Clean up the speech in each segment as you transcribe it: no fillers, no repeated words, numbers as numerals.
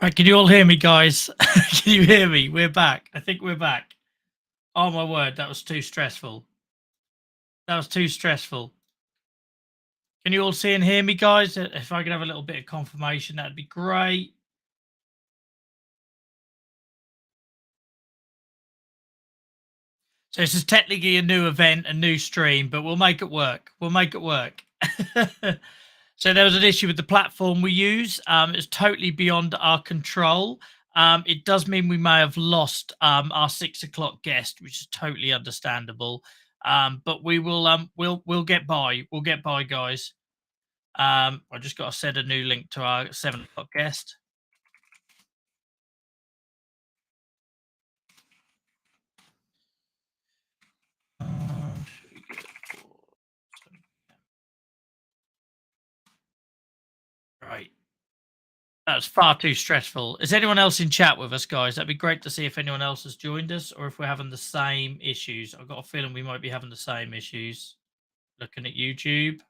Right, can you all hear me, guys? Can you hear me? We're back. I think we're back. Oh my word, that was too stressful. That was too stressful. Can you all see and hear me, guys? If I could have a little bit of confirmation, that'd be great. So this is technically a new event, a new stream, but we'll make it work. We'll make it work. So there was an issue with the platform we use. It's totally beyond our control. It does mean we may have lost our 6 o'clock guest, which is totally understandable. But we will we'll get by. We'll get by, guys. I just got to send a new link to our 7 o'clock guest. Right. That's far too stressful. Is anyone else in chat with us, guys? That'd be great to see if anyone else has joined us or if we're having the same issues. I've got a feeling we might be having the same issues. Looking at YouTube.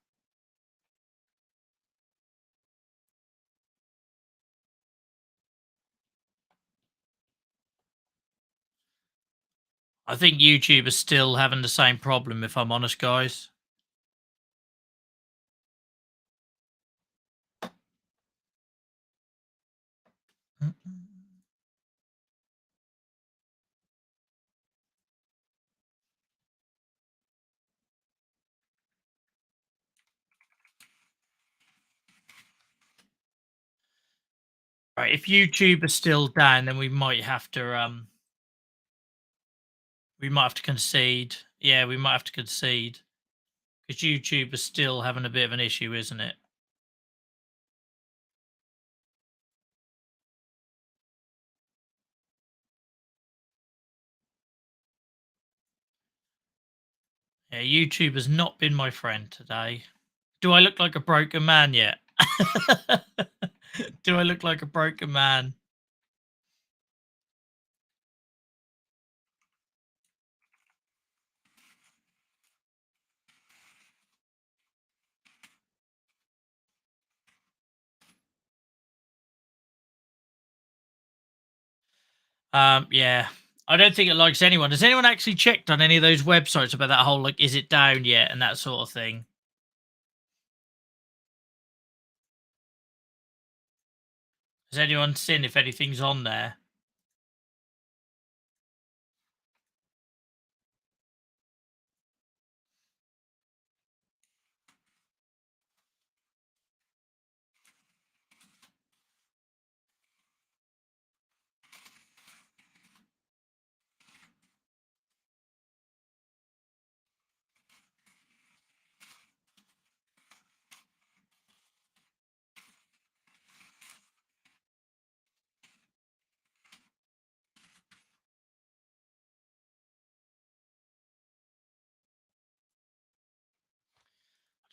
I think YouTube is still having the same problem, if I'm honest, guys. Right, if YouTube is still down, then we might have to concede. Yeah, we might have to concede because YouTube is still having a bit of an issue, isn't it? Yeah, YouTube has not been my friend today. Do I look like a broken man yet? Do I look like a broken man? Yeah. I don't think it likes anyone. Has anyone actually checked on any of those websites about that whole like, is it down yet and that sort of thing? Has anyone seen if anything's on there?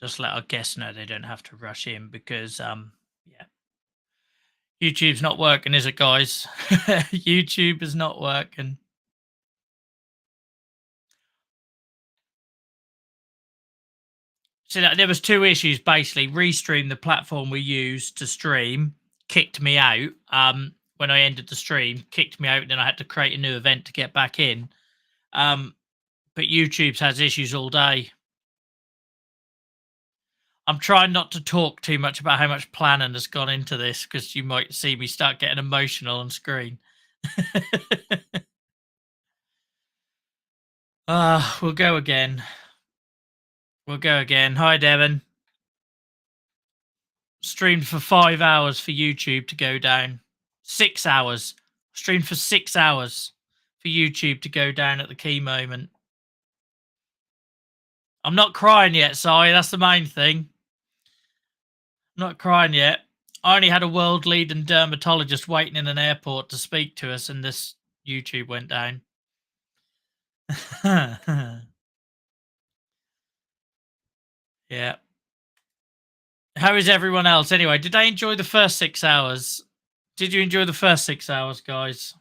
Just let our guests know they don't have to rush in because yeah, YouTube's not working, is it, guys? YouTube is not working. So there was two issues basically. Restream, the platform we use to stream, kicked me out. When I ended the stream, kicked me out, and then I had to create a new event to get back in. But YouTube's has issues all day. I'm trying not to talk too much about how much planning has gone into this because you might see me start getting emotional on screen. We'll go again. We'll go again. Hi, Devon. Streamed for 5 hours for YouTube to go down. 6 hours. Streamed for 6 hours for YouTube to go down at the key moment. I'm not crying yet, sorry. That's the main thing. I'm not crying yet. I only had a world leading dermatologist waiting in an airport to speak to us, and this YouTube went down. Yeah. How is everyone else? Anyway, did I enjoy the first 6 hours? Did you enjoy the first 6 hours, guys?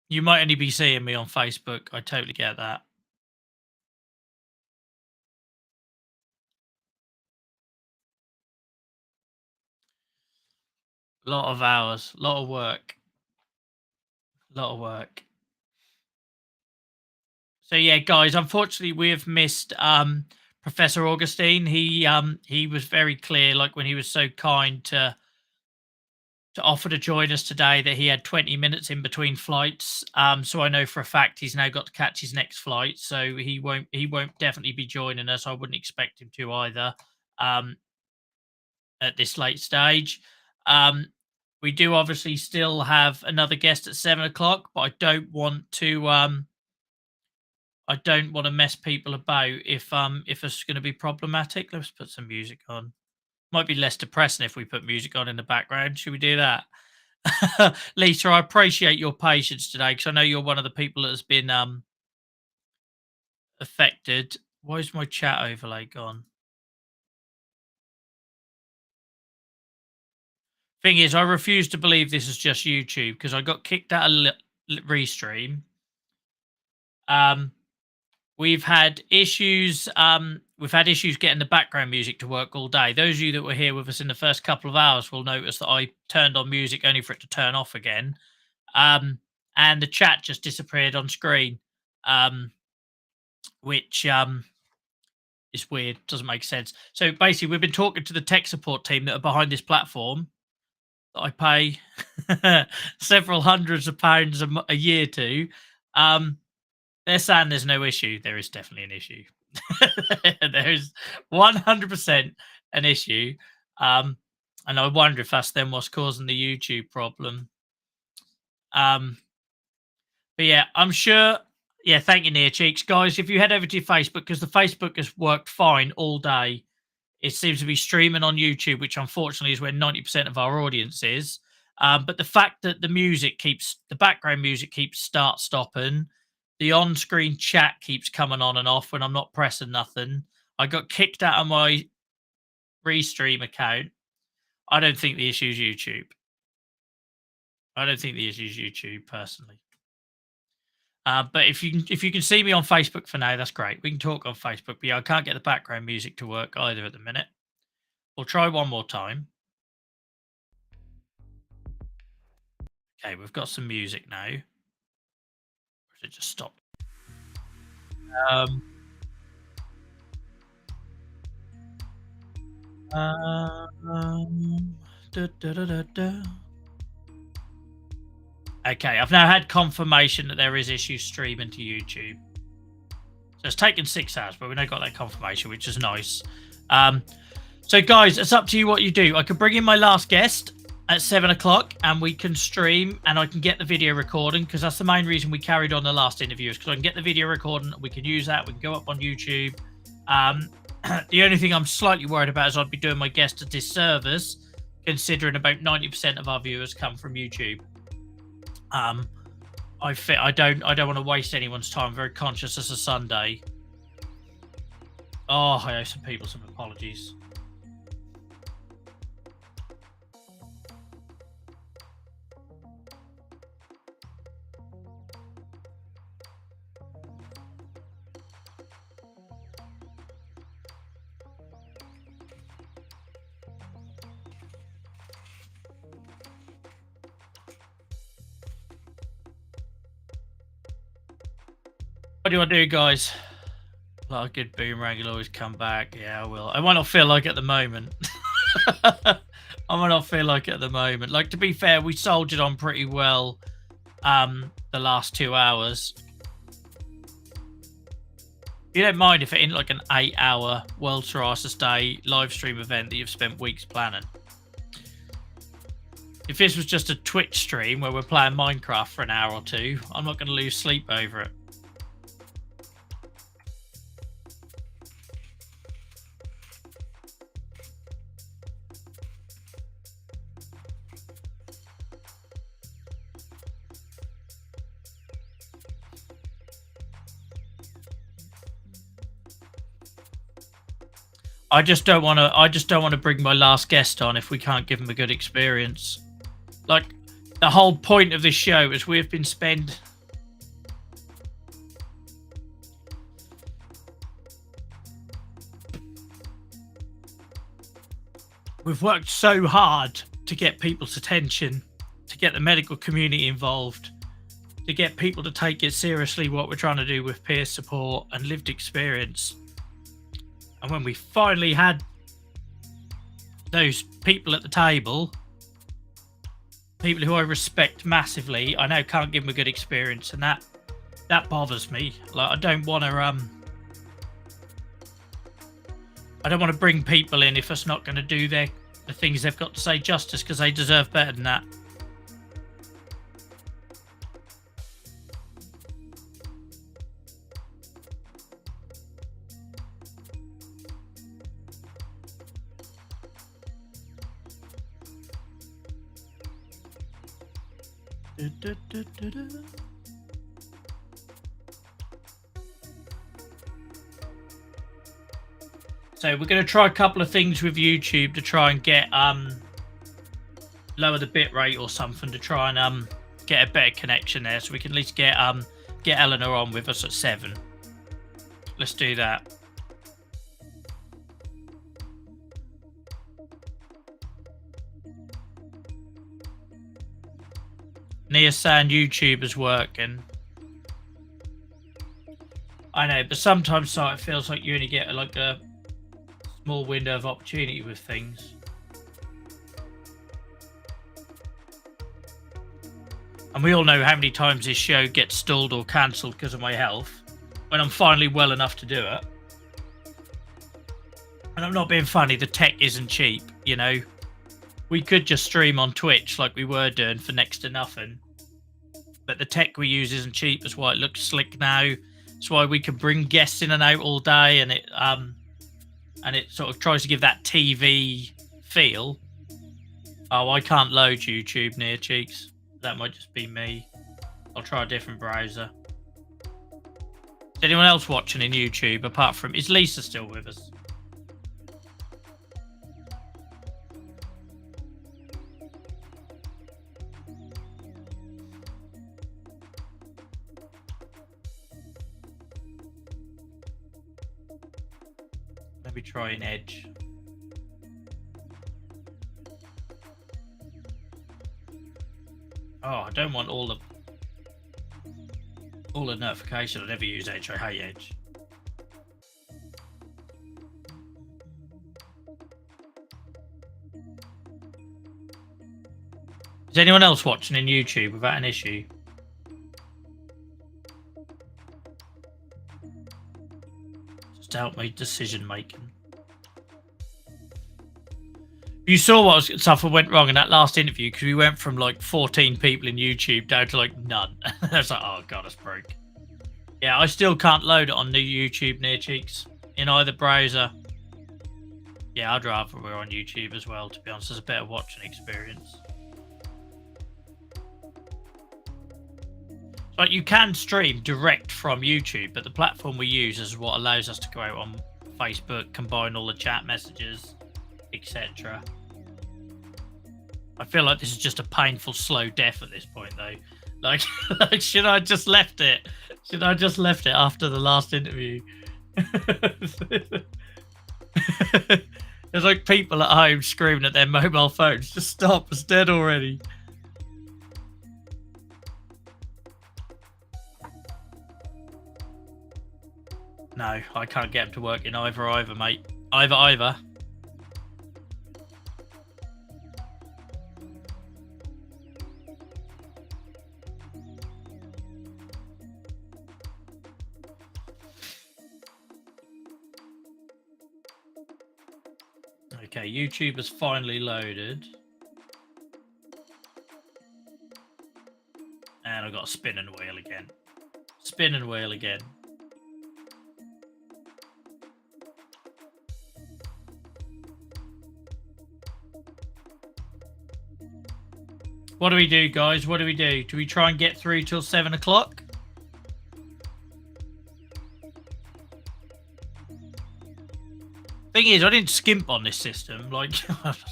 You might only be seeing me on Facebook. I totally get that. Lot of hours, lot of work, lot of work. So yeah, guys, unfortunately we have missed Professor Augustine. He was very clear, like when he was so kind to offer to join us today, that he had 20 minutes in between flights. So I know for a fact he's now got to catch his next flight. So he won't definitely be joining us. I wouldn't expect him to either um, at this late stage. Um, we do obviously still have another guest at 7 o'clock, but I don't want to mess people about if it's going to be problematic. Let's put some music on. Might be less depressing if we put music on in the background. Should we do that? Lisa, I appreciate your patience today because I know you're one of the people that has been affected. Why is my chat overlay gone? Thing is, I refuse to believe this is just YouTube because I got kicked out of Restream. We've had issues. We've had issues getting the background music to work all day. Those of you that were here with us in the first couple of hours will notice that I turned on music only for it to turn off again. And the chat just disappeared on screen, which is weird. Doesn't make sense. So basically, we've been talking to the tech support team that are behind this platform that I pay several hundreds of pounds a year to. They're saying there's no issue. There is definitely an issue. There is 100% an issue. And I wonder if that's then what's causing the YouTube problem. But yeah, I'm sure. Yeah, thank you, Near Cheeks. Guys, if you head over to your Facebook, because the Facebook has worked fine all day, it seems to be streaming on YouTube, which unfortunately is where 90% of our audience is. But the fact that the background music keeps start stopping, the on screen chat keeps coming on and off when I'm not pressing nothing. I got kicked out of my Restream account. I don't think the issue is YouTube. I don't think the issue is YouTube personally. But if you can see me on Facebook for now, that's great. We can talk on Facebook. But yeah, I can't get the background music to work either at the minute. We'll try one more time. Okay, we've got some music now. Or has it just stopped? Um, da, da, da, da, da. Okay, I've now had confirmation that there is issues streaming to YouTube. So it's taken 6 hours, but we now got that confirmation, which is nice. So guys, it's up to you what you do. I could bring in my last guest at 7 o'clock and we can stream and I can get the video recording, because that's the main reason we carried on the last interview, is because I can get the video recording. We can use that. We can go up on YouTube. The only thing I'm slightly worried about is I'd be doing my guest a disservice, considering about 90% of our viewers come from YouTube. I don't want to waste anyone's time. I'm very conscious it's a Sunday. Oh, I owe some people some apologies. What do I do, guys? Like a good boomerang, you'll always come back. Yeah, I will. I might not feel like it at the moment. I might not feel like it at the moment. Like, to be fair, we soldiered on pretty well the last 2 hours. You don't mind if it ain't like an 8-hour World Psoriasis Day live stream event that you've spent weeks planning. If this was just a Twitch stream where we're playing Minecraft for an hour or two, I'm not going to lose sleep over it. I just don't want to bring my last guest on if we can't give him a good experience. Like, the whole point of this show is we've worked so hard to get people's attention, to get the medical community involved, to get people to take it seriously what we're trying to do with peer support and lived experience. And when we finally had those people at the table, people who I respect massively, I now can't give them a good experience, and that bothers me. Like, I don't want to bring people in if it's not going to do the things they've got to say justice, because they deserve better than that. So we're going to try a couple of things with YouTube to try and get lower the bit rate or something, to try and get a better connection there, so we can at least get Eleanor on with us at 7. Let's do that. Nia's saying YouTube is working. I know, but sometimes it feels like you only get like a small window of opportunity with things. And we all know how many times this show gets stalled or cancelled because of my health, when I'm finally well enough to do it. And I'm not being funny, the tech isn't cheap, you know. We could just stream on Twitch like we were doing for next to nothing. But the tech we use isn't cheap. That's why it looks slick now. That's why we can bring guests in and out all day, and it sort of tries to give that TV feel. Oh, I can't load YouTube near cheeks. That might just be me. I'll try a different browser. Is anyone else watching in YouTube apart from... Is Lisa still with us? Maybe try an Edge. Oh, I don't want all the notification. I never use Edge. I hate Edge. Is anyone else watching in YouTube without an issue? Just to help me decision making. You saw what stuff went wrong in that last interview, because we went from like 14 people in YouTube down to like none. I was like, oh god, it's broke. Yeah, I still can't load it on new YouTube near cheeks in either browser. Yeah, I'd rather we're on YouTube as well, to be honest. It's a better watching experience. Like, you can stream direct from YouTube, but the platform we use is what allows us to go out on Facebook, combine all the chat messages, etc. I feel like this is just a painful, slow death at this point, though. Like, should I just left it? Should I just left it after the last interview? There's like people at home screaming at their mobile phones. Just stop, it's dead already. No, I can't get them to work in either, mate. Either. Okay, YouTube has finally loaded. And I've got a spin and wheel again. Spin and wheel again. What do we do, guys? What do we do? Do we try and get through till 7 o'clock? Thing is, I didn't skimp on this system. Like,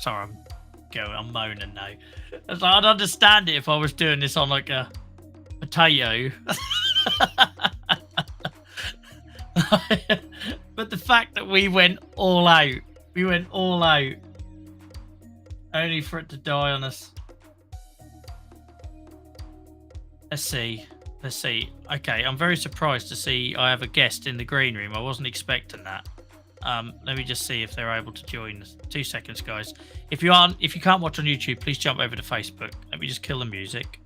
sorry, I'm moaning now. Like, I'd understand it if I was doing this on like a potato. But the fact that we went all out, Only for it to die on us. Let's see. Let's see. Okay, I'm very surprised to see I have a guest in the green room. I wasn't expecting that. Let me just see if they're able to join us. 2 seconds, guys. If you can't watch on YouTube, please jump over to Facebook. Let me just kill the music.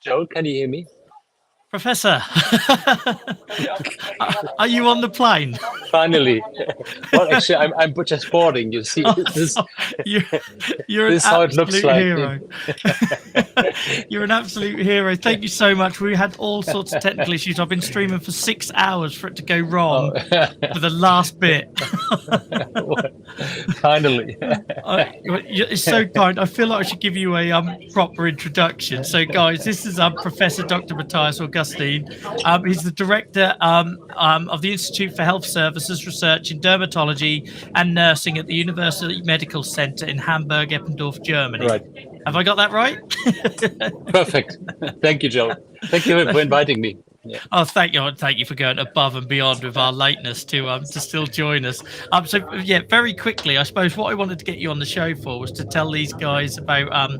Joel, can you hear me? Professor, are you on the plane? Finally. Well, actually, I'm just boarding. You see, this You're this is an how it looks absolute like. hero. You're an absolute hero. Thank you so much. We had all sorts of technical issues. I've been streaming for 6 hours for it to go wrong for the last bit. Finally. It's so kind. I feel like I should give you a proper introduction. So, guys, this is Professor Dr. Matthias Augustine. He's the director of the Institute for Health Services Research in Dermatology and Nursing at the University Medical Center in Hamburg, Eppendorf, Germany. Right. Have I got that right? Perfect. Thank you, Joel. Thank you for inviting me. Yeah. Oh, thank you for going above and beyond with our lateness to still join us. So yeah, very quickly, I suppose what I wanted to get you on the show for was to tell these guys about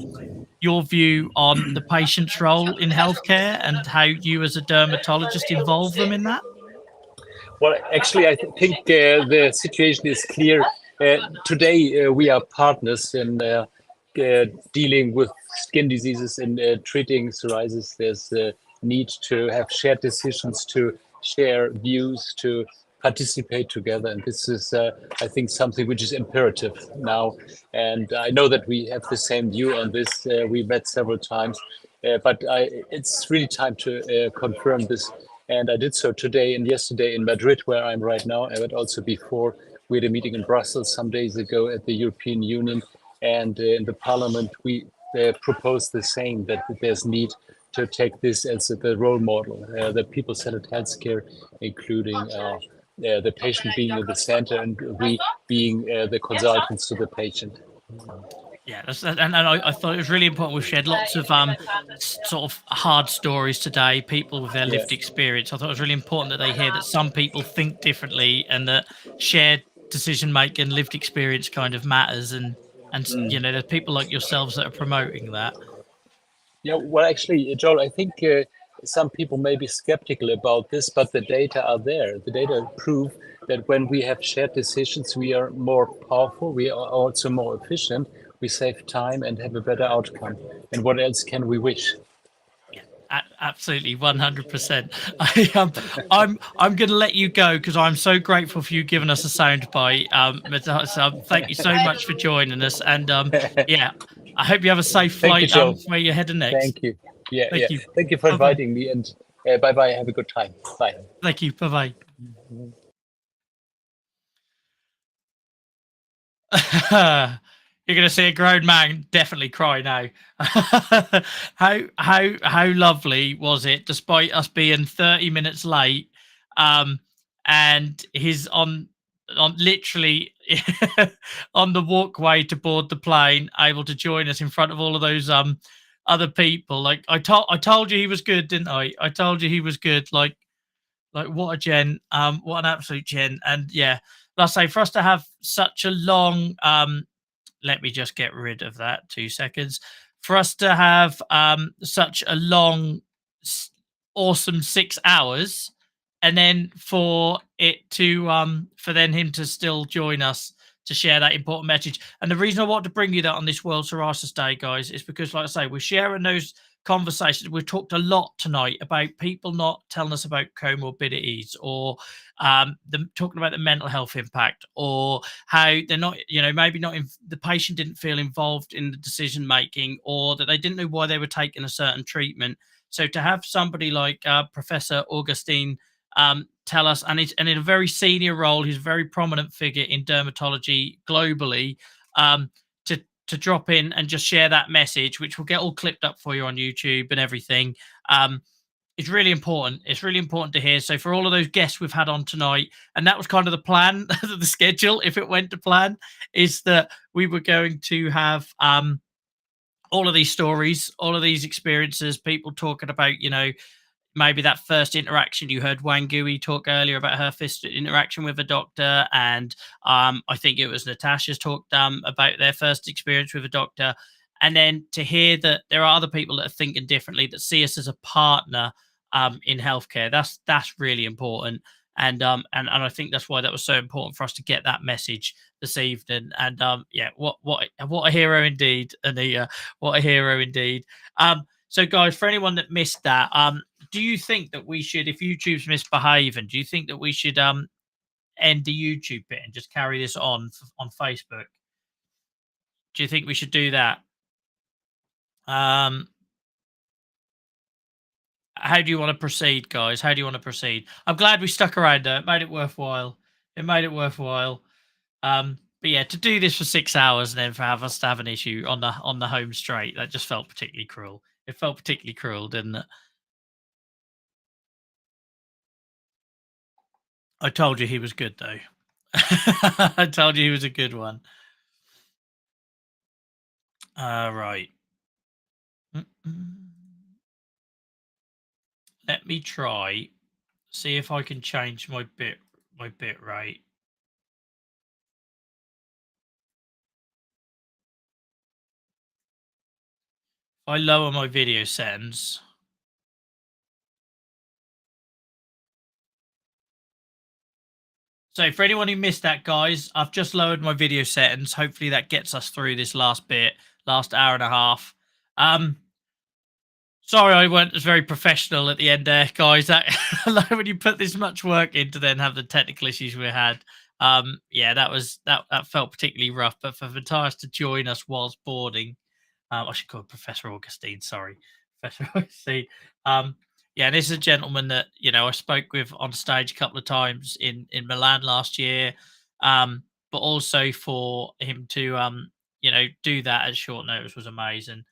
your view on the patient's role in healthcare and how you, as a dermatologist, involve them in that. Well, actually, I think the situation is clear. Today, we are partners in dealing with skin diseases and treating psoriasis. There's a need to have shared decisions, to share views, to participate together. And this is, I think, something which is imperative now. And I know that we have the same view on this. We met several times, but it's really time to confirm this. And I did so today and yesterday in Madrid, where I'm right now, but also before. We had a meeting in Brussels some days ago at the European Union, and in the Parliament we proposed the same, that there's need to take this as the role model, that people-centered healthcare, including the patient being at the center and we being the consultants to the patient. Yeah, and I thought it was really important. We've shared lots of sort of hard stories today, people with their lived experience. I thought it was really important that they hear that some people think differently and that shared decision making, lived experience kind of matters. And you know, there's people like yourselves that are promoting that. Yeah, well, actually, Joel, I think some people may be skeptical about this, but the data are there. The data prove that when we have shared decisions, we are more powerful, we are also more efficient, we save time and have a better outcome. And what else can we wish? Absolutely, 100%. I'm going to let you go because I'm so grateful for you giving us a soundbite. Thank you so much for joining us, and yeah, I hope you have a safe flight where you're heading next. Thank you. Yeah, Thank you. Thank you for inviting me, and bye bye. Have a good time. Bye. Thank you. Bye bye. You're going to see a grown man definitely cry now. How lovely was it, despite us being 30 minutes late, and he's on literally on the walkway to board the plane, able to join us in front of all of those other people. Like I told you he was good, didn't I? I told you he was good. Like what a gen, what an absolute gen. And yeah, let's say for us to have such a long let me just get rid of that 2 seconds. For us to have such a long, awesome 6 hours, and then for it to for then him to still join us to share that important message. And the reason I want to bring you that on this World Psoriasis Day, guys, is because, like I say, we're sharing those conversations. We've talked a lot tonight about people not telling us about comorbidities, or talking about the mental health impact, or how they're not, you know, maybe not the patient didn't feel involved in the decision making, or that they didn't know why they were taking a certain treatment. So to have somebody like Professor Augustine tell us, and in a very senior role, he's a very prominent figure in dermatology globally, to drop in and just share that message, which will get all clipped up for you on YouTube and everything. It's really important. It's really important to hear. So for all of those guests we've had on tonight, and that was kind of the plan, the schedule, if it went to plan, is that we were going to have all of these stories, all of these experiences, people talking about, you know, maybe that first interaction. You heard Wangui talk earlier about her first interaction with a doctor, and I think it was Natasha's talked about their first experience with a doctor. And then to hear that there are other people that are thinking differently, that see us as a partner in healthcare, that's really important. And I think that's why that was so important for us to get that message this evening. And yeah, what a hero indeed, Anita. What a hero indeed. So guys, for anyone that missed that, do you think that we should, if YouTube's misbehaving, do you think that we should end the YouTube bit and just carry this on Facebook? Do you think we should do that? Um, how do you want to proceed, guys? How do you want to proceed? I'm glad we stuck around there. It made it worthwhile. It made it worthwhile. But yeah, to do this for 6 hours and then for have us to have an issue on the home straight, that just felt particularly cruel. It felt particularly cruel, didn't it? I told you he was good though. I told you he was a good one. Right. Let me try. See if I can change my bit rate. If I lower my video settings. So for anyone who missed that, guys, I've just lowered my video settings. Hopefully that gets us through this last bit, last hour and a half. Sorry, I weren't as very professional at the end there, guys. That like when you put this much work in to then have the technical issues we had. Yeah, that felt particularly rough. But for Matthias to join us whilst boarding, I should call it Professor Augustine. Sorry, Professor Augustine. Yeah, and this is a gentleman that I spoke with on stage a couple of times in Milan last year. But also for him to do that at short notice was amazing.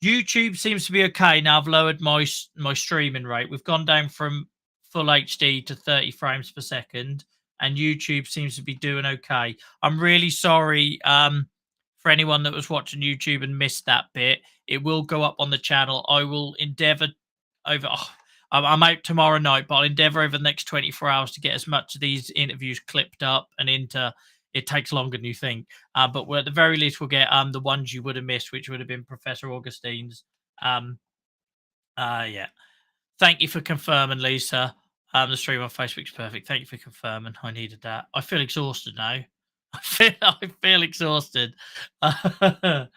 YouTube seems to be okay now. I've lowered my streaming rate. We've gone down from full HD to 30 frames per second, and YouTube seems to be doing okay. I'm really sorry for anyone that was watching YouTube and missed that bit. It will go up on the channel. I will endeavor over. I'm out tomorrow night, but I'll endeavor over the next 24 hours to get as much of these interviews clipped up and into. It takes longer than you think, but at the very least, we'll get the ones you would have missed, which would have been Professor Augustine's. Yeah. Thank you for confirming, Lisa. The stream on Facebook's perfect. Thank you for confirming. I needed that. I feel exhausted now. I feel exhausted. Yeah,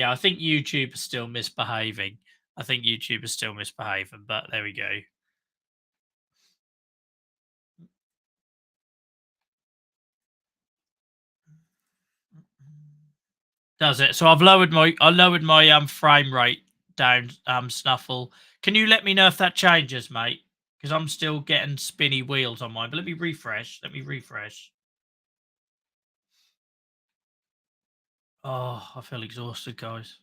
I think YouTube is still misbehaving. But there we go. Does it? So I've lowered my frame rate down, Snuffle. Can you let me know if that changes, mate? Because I'm still getting spinny wheels on mine. But let me refresh. Oh, I feel exhausted, guys.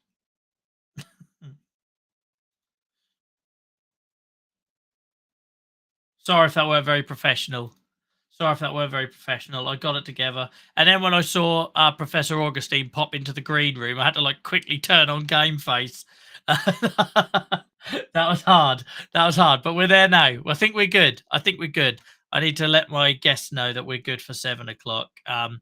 Sorry if that weren't very professional. I got it together. And then when I saw Professor Augustine pop into the green room, I had to quickly turn on game face. That was hard. But we're there now. I think we're good. I need to let my guests know that we're good for 7:00.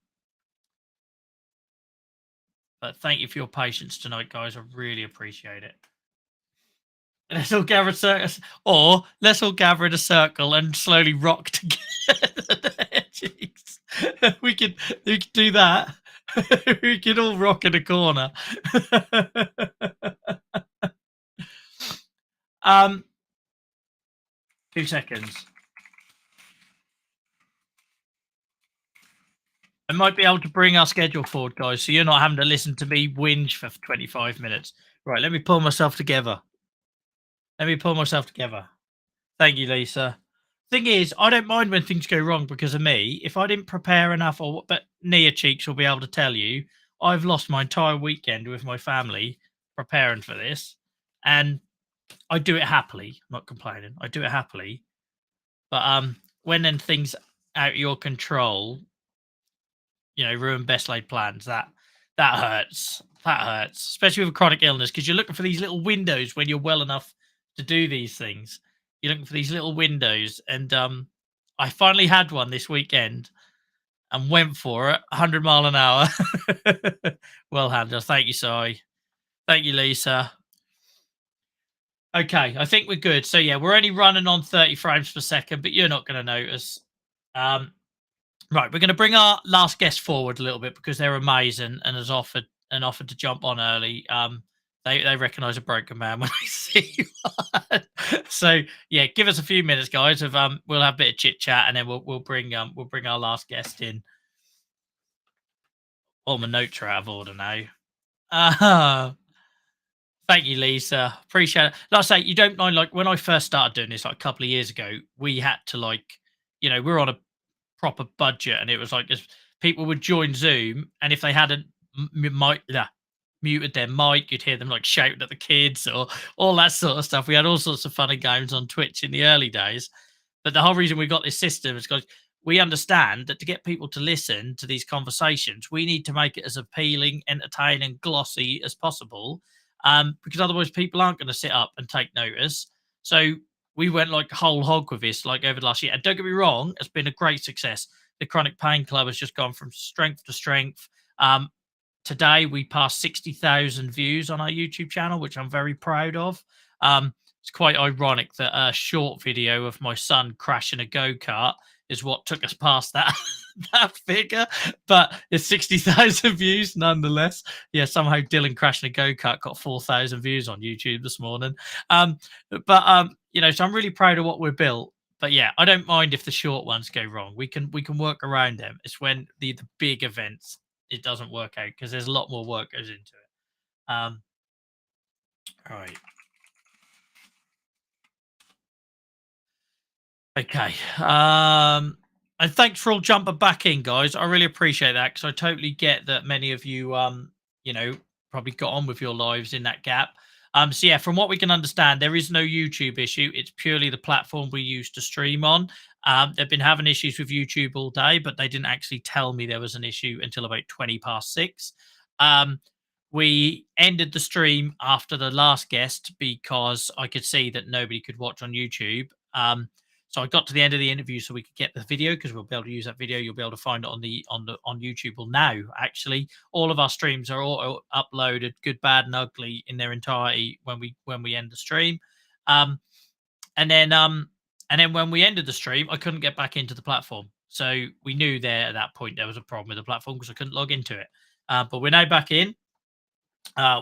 But thank you for your patience tonight, guys. I really appreciate it. Let's all gather in a circle and slowly rock together. Jeez. We could do that. We could all rock in a corner. 2 seconds. I might be able to bring our schedule forward, guys, so you're not having to listen to me whinge for 25 minutes. Right, let me pull myself together. Thank you, Lisa. Thing is, I don't mind when things go wrong because of me. If I didn't prepare enough, but Nia Cheeks will be able to tell you, I've lost my entire weekend with my family preparing for this, and I do it happily. I'm not complaining. I do it happily, but when then things out of your control, ruin best laid plans. That hurts. Especially with a chronic illness, because you're looking for these little windows when you're well enough to do these things. You're looking for these little windows, and I finally had one this weekend and went for it, 100 mile an hour. Well handled. Thank you, Si. Thank you, Lisa. Okay, I think we're good. So yeah, we're only running on 30 frames per second, but you're not going to notice. Um, right, we're going to bring our last guest forward a little bit because they're amazing and has offered to jump on early. They recognise a broken man when I see one. So yeah, give us a few minutes, guys. Of we'll have a bit of chit chat and then we'll bring our last guest in. All my notes are out of order now. Thank you, Lisa. Appreciate it. Like I say, you don't mind, like when I first started doing this, like a couple of years ago, we had to we're on a proper budget, and it was like as people would join Zoom, and if they hadn't muted their mic, you'd hear them like shouting at the kids or all that sort of stuff. We had all sorts of fun and games on Twitch in the early days. But the whole reason we got this system is because we understand that to get people to listen to these conversations, we need to make it as appealing, entertaining, glossy as possible. Because otherwise people aren't going to sit up and take notice. So we went like whole hog with this like over the last year. And don't get me wrong, it's been a great success. The Chronic Pain Club has just gone from strength to strength. Today we passed 60,000 views on our YouTube channel, which I'm very proud of. It's quite ironic that a short video of my son crashing a go-kart is what took us past that that figure, but it's 60,000 views nonetheless. Yeah, somehow Dylan crashing a go-kart got 4,000 views on YouTube this morning. So I'm really proud of what we're built. But yeah, I don't mind if the short ones go wrong. We can work around them. It's when the big events it doesn't work out because there's a lot more work goes into it. All right. Okay. And thanks for all jumping back in, guys. I really appreciate that because I totally get that many of you, probably got on with your lives in that gap. So yeah, from what we can understand, there is no YouTube issue. It's purely the platform we use to stream on. They've been having issues with YouTube all day, but they didn't actually tell me there was an issue until about 20 past 6. We ended the stream after the last guest because I could see that nobody could watch on YouTube. So I got to the end of the interview so we could get the video because we'll be able to use that video. You'll be able to find it on YouTube. Well, now actually, all of our streams are all uploaded, good, bad, and ugly, in their entirety when we end the stream. And then when we ended the stream, I couldn't get back into the platform. So we knew there at that point there was a problem with the platform because I couldn't log into it. But we're now back in.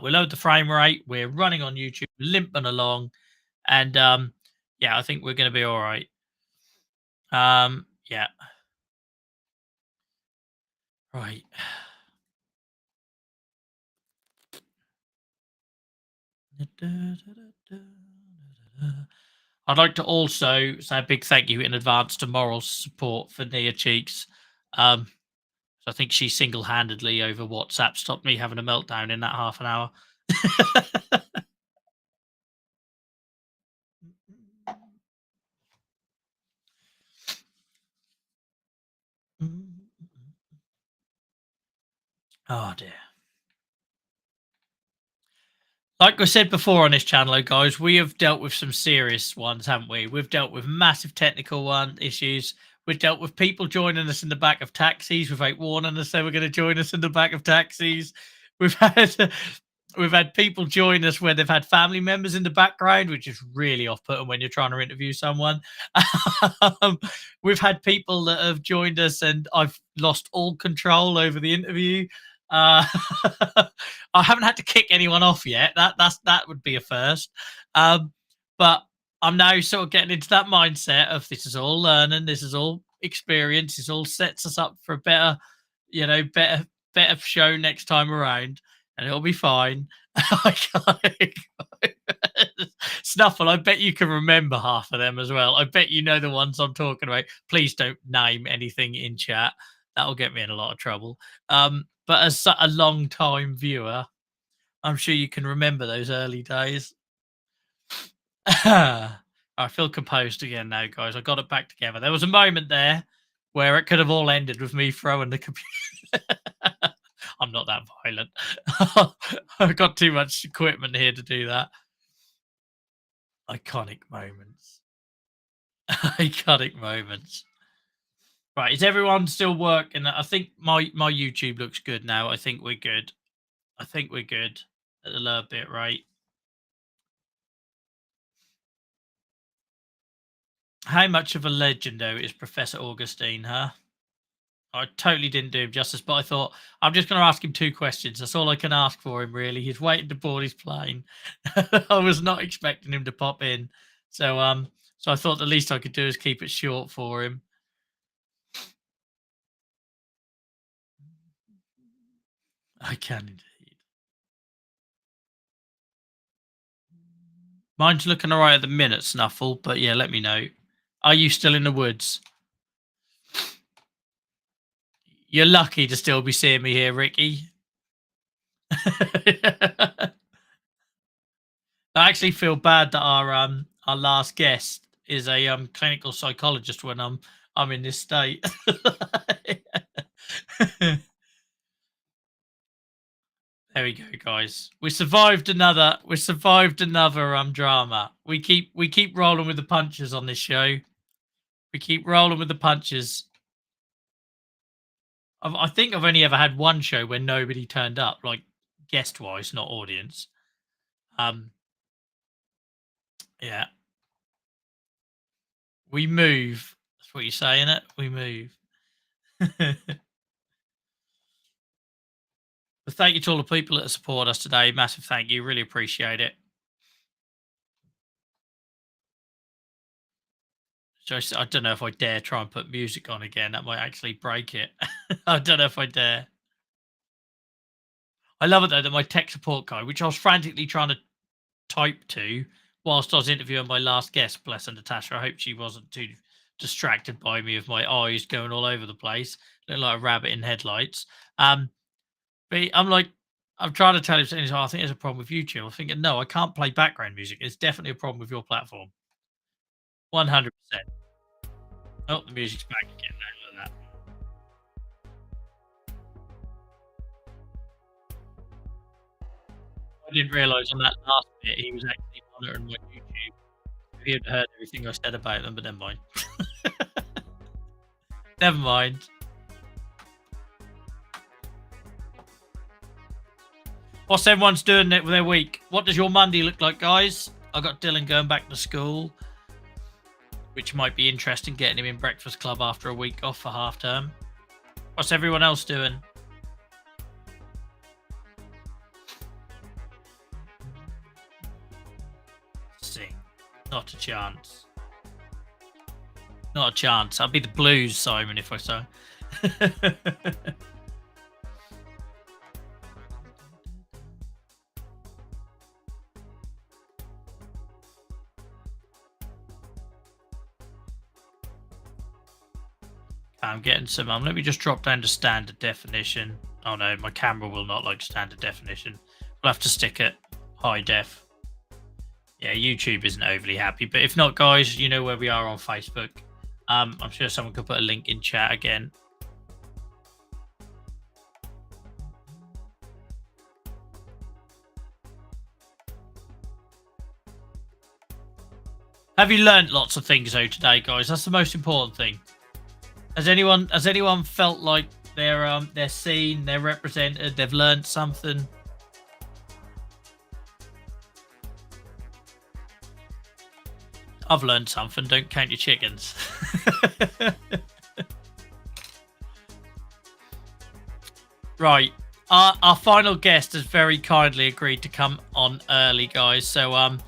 We load the frame rate. We're running on YouTube, limping along, and yeah, I think we're going to be all right. Yeah. Right. I'd like to also say a big thank you in advance to Moral's support for Nia Cheeks. So I think she single-handedly over WhatsApp stopped me having a meltdown in that half an hour. Oh dear. Like I said before on this channel, guys, we have dealt with some serious ones, haven't we? We've dealt with massive technical issues. We've dealt with people joining us in the back of taxis without warning us they were going to join us in the back of taxis. We've had people join us where they've had family members in the background, which is really off-putting when you're trying to interview someone. We've had people that have joined us and I've lost all control over the interview. I haven't had to kick anyone off yet. That would be a first. But I'm now sort of getting into that mindset of this is all learning, this is all experience, this all sets us up for a better show next time around, and it'll be fine. Snuffle, I bet you can remember half of them as well. I bet you know the ones I'm talking about. Please don't name anything in chat. That'll get me in a lot of trouble. But as a long time viewer, I'm sure you can remember those early days. I feel composed again now, guys. I got it back together. There was a moment there where it could have all ended with me throwing the computer. I'm not that violent. I've got too much equipment here to do that. Iconic moments. Iconic moments. Right, is everyone still working? I think my YouTube looks good now. I think we're good. I think we're good at the lower bit, right? How much of a legend, though, is Professor Augustine, huh? I totally didn't do him justice, but I thought I'm just going to ask him 2 questions. That's all I can ask for him, really. He's waiting to board his plane. I was not expecting him to pop in, so I thought the least I could do is keep it short for him. I can indeed. Mine's looking all right at the minute, Snuffle, but yeah, let me know. Are you still in the woods? You're lucky to still be seeing me here, Ricky. I actually feel bad that our last guest is a clinical psychologist when I'm in this state. There we go, guys. We survived another drama. We keep rolling with the punches on this show. We keep rolling with the punches. I think I've only ever had one show where nobody turned up, like guest wise, not audience. Yeah. We move. That's what you're saying, it. We move. But thank you to all the people that support us today. Massive thank you. Really appreciate it. So I don't know if I dare try and put music on again. That might actually break it. I don't know if I dare. I love it though that my tech support guy, which I was frantically trying to type to whilst I was interviewing my last guest, bless her, Natasha. I hope she wasn't too distracted by me with my eyes going all over the place, looking like a rabbit in headlights. But I'm trying to tell him something. I think there's a problem with YouTube. I'm thinking, no, I can't play background music. It's definitely a problem with your platform. 100%. Oh, the music's back again. Now, look at that. I didn't realise on that last bit he was actually monitoring my YouTube. He had heard everything I said about them, but never mind. Never mind. What's everyone's doing with their week? What does your Monday look like, guys? I got Dylan going back to school, which might be interesting, getting him in breakfast club after a week off for half term. What's everyone else doing? Sing. Not a chance. Not a chance. I'll be the blues, Simon, if I so. I'm getting some. Let me just drop down to standard definition. Oh no, my camera will not like standard definition. We'll have to stick it high def. Yeah, YouTube isn't overly happy, but if not, guys, you know where we are on Facebook. I'm sure someone could put a link in chat again. Have you learned lots of things though today, guys? That's the most important thing. Has anyone felt like they're seen, they're represented, they've learned something? I've learned something. Don't count your chickens. Right. Our final guest has very kindly agreed to come on early, guys. So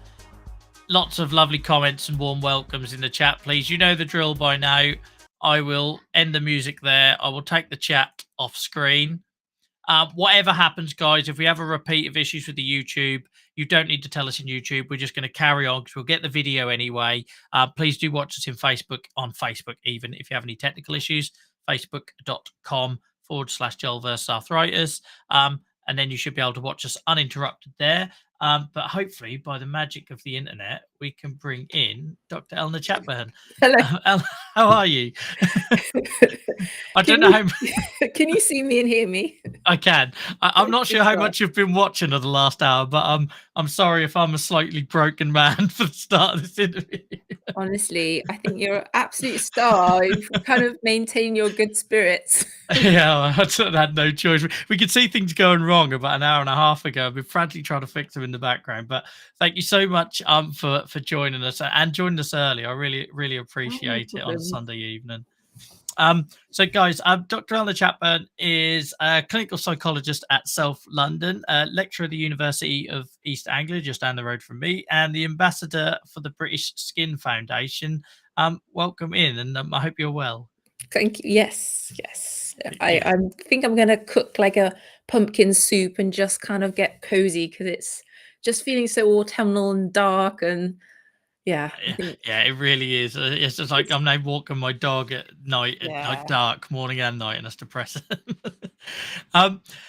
lots of lovely comments and warm welcomes in the chat, please. You know the drill by now. I will end the music there. I will take the chat off screen. Whatever happens, guys, if we have a repeat of issues with the YouTube, you don't need to tell us in YouTube. We're just going to carry on because we'll get the video anyway. Please do watch us on Facebook, even if you have any technical issues. Facebook.com/Joel versus Arthritis. And then you should be able to watch us uninterrupted there. But hopefully, by the magic of the internet, we can bring in Dr. Eleanor Chatburn. Hello. How are you? I don't know how. Can you see me and hear me? I can. I'm not sure how much you've been watching of the last hour, but I'm sorry if I'm a slightly broken man for the start of this interview. Honestly, I think you're an absolute star. You've kind of maintained your good spirits. Yeah, I sort of had no choice. We could see things going wrong about an hour and a half ago. I've been frantically trying to fix them in the background. But thank you so much for joining us and joining us early. I really Oh, no appreciate it on a problem. Sunday evening. So guys, Dr. Eleanor Chapman is a clinical psychologist at South London, lecturer at the University of East Anglia, just down the road from me, and the ambassador for the British Skin Foundation. Welcome in, and I hope you're well. Thank you. Yes. I think I'm going to cook like a pumpkin soup and just kind of get cozy because it's just feeling so autumnal and dark. And yeah, I think Yeah, it really is. It's just like I'm now walking my dog at night, like dark, morning and night, and that's depressing.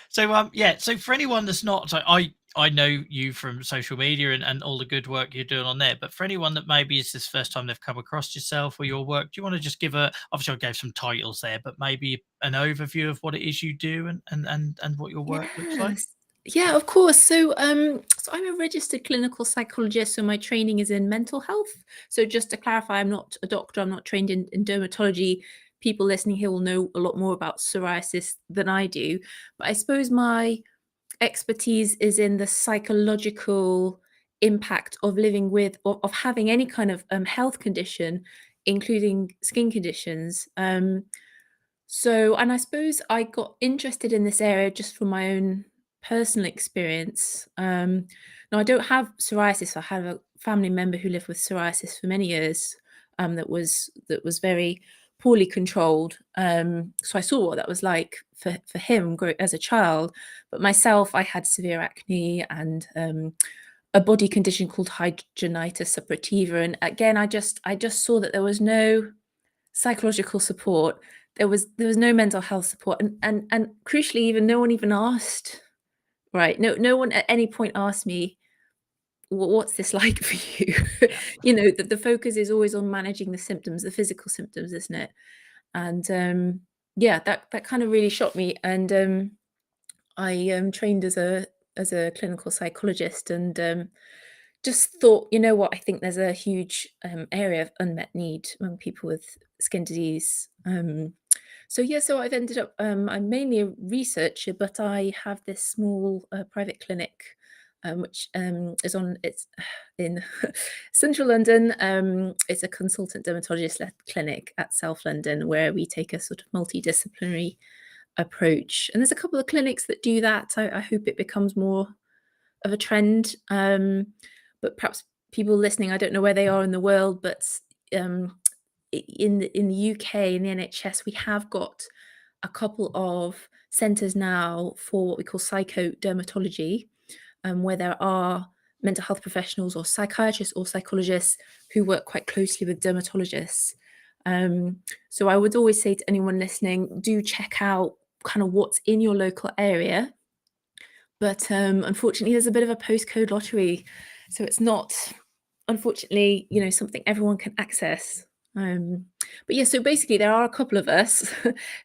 So for anyone that's not, so I know you from social media and all the good work you're doing on there, but for anyone that maybe is this first time they've come across yourself or your work, do you want to just give obviously I gave some titles there, but maybe an overview of what it is you do and what your work looks like? yes. Yeah, of course. So I'm a registered clinical psychologist. So my training is in mental health. So just to clarify, I'm not a doctor. I'm not trained in dermatology. People listening here will know a lot more about psoriasis than I do. But I suppose my expertise is in the psychological impact of living with or of having any kind of health condition, including skin conditions. And I suppose I got interested in this area just from my own personal experience. Now, I don't have psoriasis. I have a family member who lived with psoriasis for many years. That was very poorly controlled. So I saw what that was like for him as a child. But myself, I had severe acne and a body condition called hidradenitis suppurativa. And again, I just saw that there was no psychological support. There was no mental health support, and crucially, even no one even asked. Right? No one at any point asked me, what's this like for you? Yeah. That the focus is always on managing the symptoms, the physical symptoms, isn't it? And yeah, that kind of really shocked me. And I trained as a clinical psychologist, and just thought, you know what, I think there's a huge area of unmet need among people with skin disease. So I've ended up, I'm mainly a researcher, but I have this small private clinic, which it's in central London. It's a consultant dermatologist-led clinic at South London, where we take a sort of multidisciplinary approach. And there's a couple of clinics that do that. I hope it becomes more of a trend. But perhaps people listening, I don't know where they are in the world, but in the UK, in the NHS, we have got a couple of centres now for what we call psychodermatology, where there are mental health professionals or psychiatrists or psychologists who work quite closely with dermatologists. So I would always say to anyone listening, do check out kind of what's in your local area. But unfortunately, there's a bit of a postcode lottery. So it's not, unfortunately, something everyone can access. But yeah, so basically there are a couple of us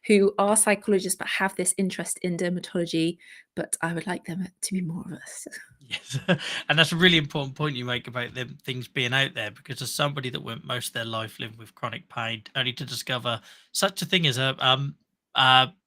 who are psychologists but have this interest in dermatology, but I would like them to be more of us. Yes, and that's a really important point you make about them things being out there, because as somebody that went most of their life living with chronic pain, only to discover such a thing as a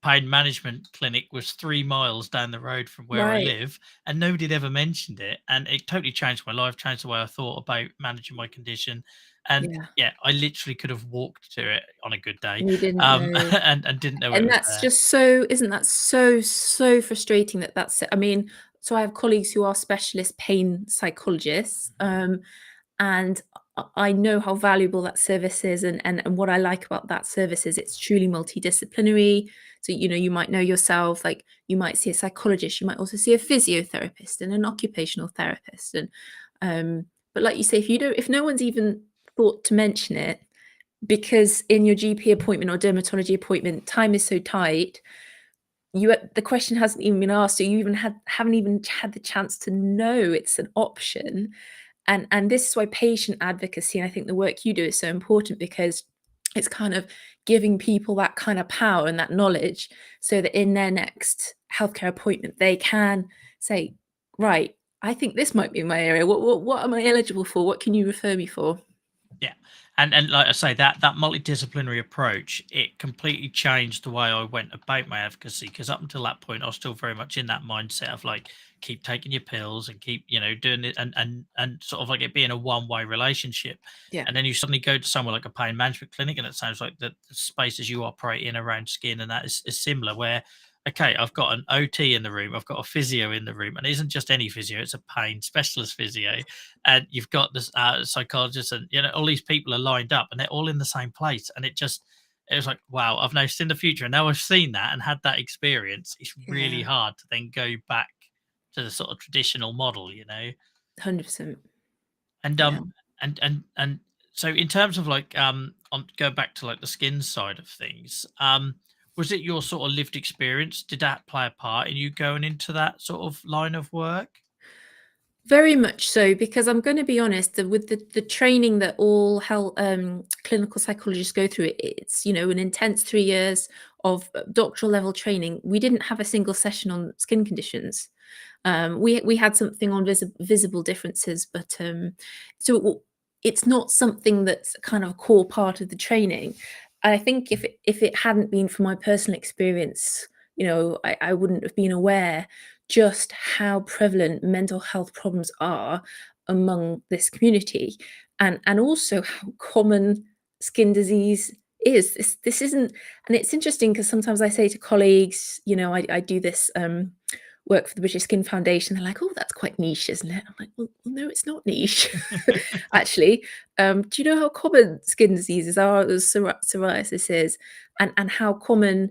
pain management clinic was 3 miles down the road from where I Right. live, and nobody had ever mentioned it, and it totally changed my life, changed the way I thought about managing my condition. And Yeah. yeah, I literally could have walked to it on a good day, We didn't know. and didn't know it And was that's there. just so, isn't that so frustrating that's it. I mean, so I have colleagues who are specialist pain psychologists, and I know how valuable that service is, and what I like about that service is it's truly multidisciplinary. So, you might know yourself, like you might see a psychologist, you might also see a physiotherapist and an occupational therapist. But like you say, if no one's even thought to mention it, because in your GP appointment or dermatology appointment, time is so tight, the question hasn't even been asked, so you haven't even had the chance to know it's an option. And this is why patient advocacy, and I think the work you do is so important, because it's kind of giving people that kind of power and that knowledge, so that in their next healthcare appointment, they can say, right, I think this might be my area. What am I eligible for? What can you refer me for? Yeah. And like I say, that multidisciplinary approach, it completely changed the way I went about my advocacy, because up until that point I was still very much in that mindset of like, keep taking your pills and keep, doing it, and sort of like it being a one-way relationship. Yeah. And then you suddenly go to somewhere like a pain management clinic, and it sounds like the spaces you operate in around skin and that is similar, where okay, I've got an OT in the room, I've got a physio in the room, and it isn't just any physio, it's a pain specialist physio, and you've got this psychologist, and all these people are lined up and they're all in the same place, and it was like, wow, I've now seen the future, and now I've seen that and had that experience. It's really Yeah. hard to then go back to the sort of traditional model. 100%. And Yeah. and so in terms of like on go back to like the skin side of things, was it your sort of lived experience, did that play a part in you going into that sort of line of work? Very much so, because I'm going to be honest, with the training that all clinical psychologists go through, it's an intense 3 years of doctoral level training. We didn't have a single session on skin conditions. We had something on visible differences, but so it's not something that's kind of a core part of the training. I think if it hadn't been for my personal experience, I wouldn't have been aware just how prevalent mental health problems are among this community, and also how common skin disease is. This isn't, and it's interesting because sometimes I say to colleagues, I do this work for the British Skin Foundation. They're like, "Oh, that's quite niche, isn't it?" I'm like, "Well, no, it's not niche, actually." Do you know how common skin diseases are, as psoriasis is, and how common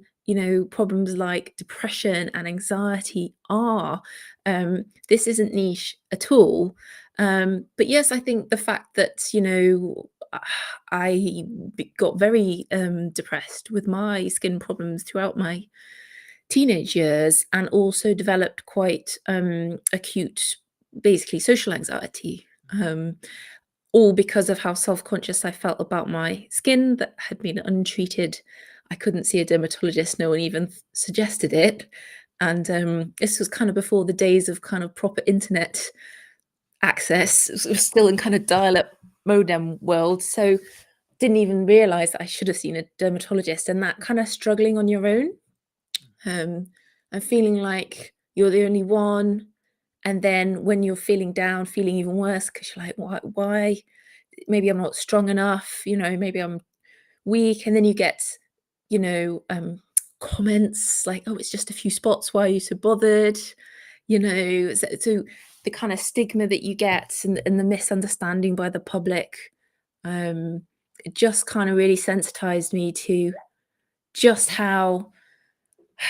problems like depression and anxiety are? This isn't niche at all. But yes, I think the fact that I got very depressed with my skin problems throughout my teenage years, and also developed quite acute, basically social anxiety, all because of how self-conscious I felt about my skin that had been untreated. I couldn't see a dermatologist, no one even suggested it. And this was kind of before the days of kind of proper internet access. It was still in kind of dial-up modem world, so didn't even realize that I should have seen a dermatologist. And that kind of struggling on your own, and feeling like you're the only one. And then when you're feeling down, feeling even worse because you're like, why? Maybe I'm not strong enough, maybe I'm weak. And then you get, comments like, oh, it's just a few spots. Why are you so bothered? So the kind of stigma that you get, and the misunderstanding by the public, it just kind of really sensitized me to just how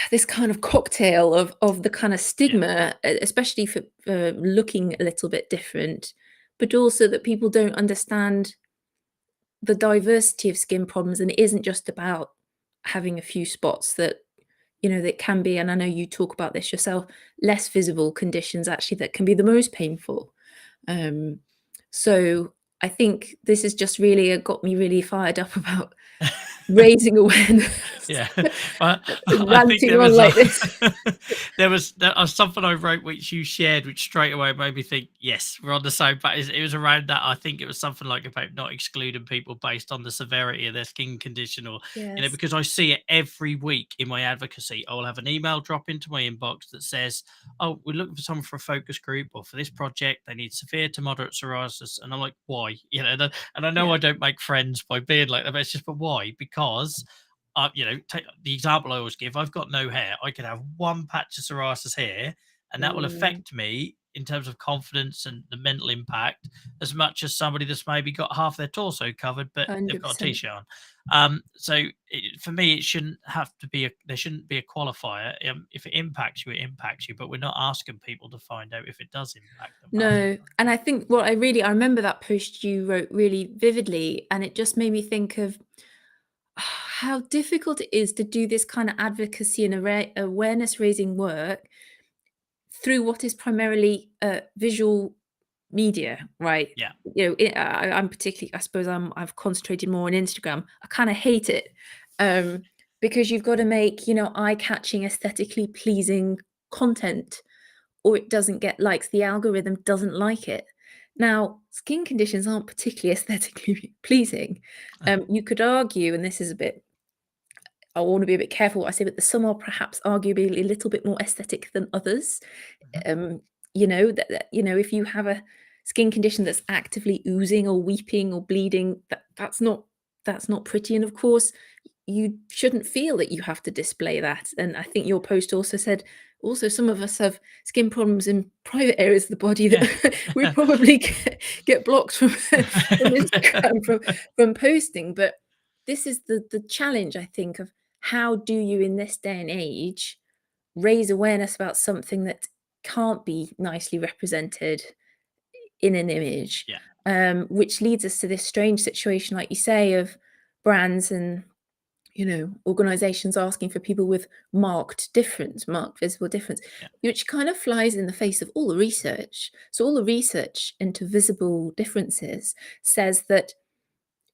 this kind of cocktail of the kind of stigma, especially for looking a little bit different, but also that people don't understand the diversity of skin problems, and it isn't just about having a few spots that that can be, and I know you talk about this yourself, less visible conditions actually that can be the most painful. So I think this has just really got me really fired up about raising awareness. Yeah, I think Ranting there on was like this. there was something I wrote which you shared, which straight away made me think, yes, we're on the same page. It was around that. I think it was something like about not excluding people based on the severity of their skin condition, or Yes. because I see it every week in my advocacy. I will have an email drop into my inbox that says, "Oh, we're looking for someone for a focus group or for this project. They need severe to moderate psoriasis," and I'm like, why? And I know Yeah. I don't make friends by being like that, but it's just, but why? Because take the example I always give. I've got no hair. I could have one patch of psoriasis here, and that will Mm, affect me in terms of confidence and the mental impact as much as somebody that's maybe got half their torso covered, but they've got a 100%. t-shirt on. So for me, it shouldn't have to be there shouldn't be a qualifier. If it impacts you, it impacts you, but we're not asking people to find out if it does impact them. No, and I think I remember that post you wrote really vividly, and it just made me think of how difficult it is to do this kind of advocacy and awareness raising work through what is primarily visual media, right? Yeah. I'm particularly, I suppose I've concentrated more on Instagram. I kind of hate it, because you've got to make, eye-catching, aesthetically pleasing content, or it doesn't get likes. The algorithm doesn't like it. Now, skin conditions aren't particularly aesthetically pleasing. You could argue, and this is a bit, I want to be a bit careful what I say, but some are perhaps arguably a little bit more aesthetic than others. Mhm. If you have a skin condition that's actively oozing or weeping or bleeding, that's not pretty. And of course, you shouldn't feel that you have to display that. And I think your post also said, also some of us have skin problems in private areas of the body that we probably get blocked from Instagram from posting. But this is the challenge, I think, of how do you in this day and age raise awareness about something that can't be nicely represented in an image, which leads us to this strange situation, like you say, of brands and organizations asking for people with marked visible difference, which kind of flies in the face of all the research. So all the research into visible differences says that,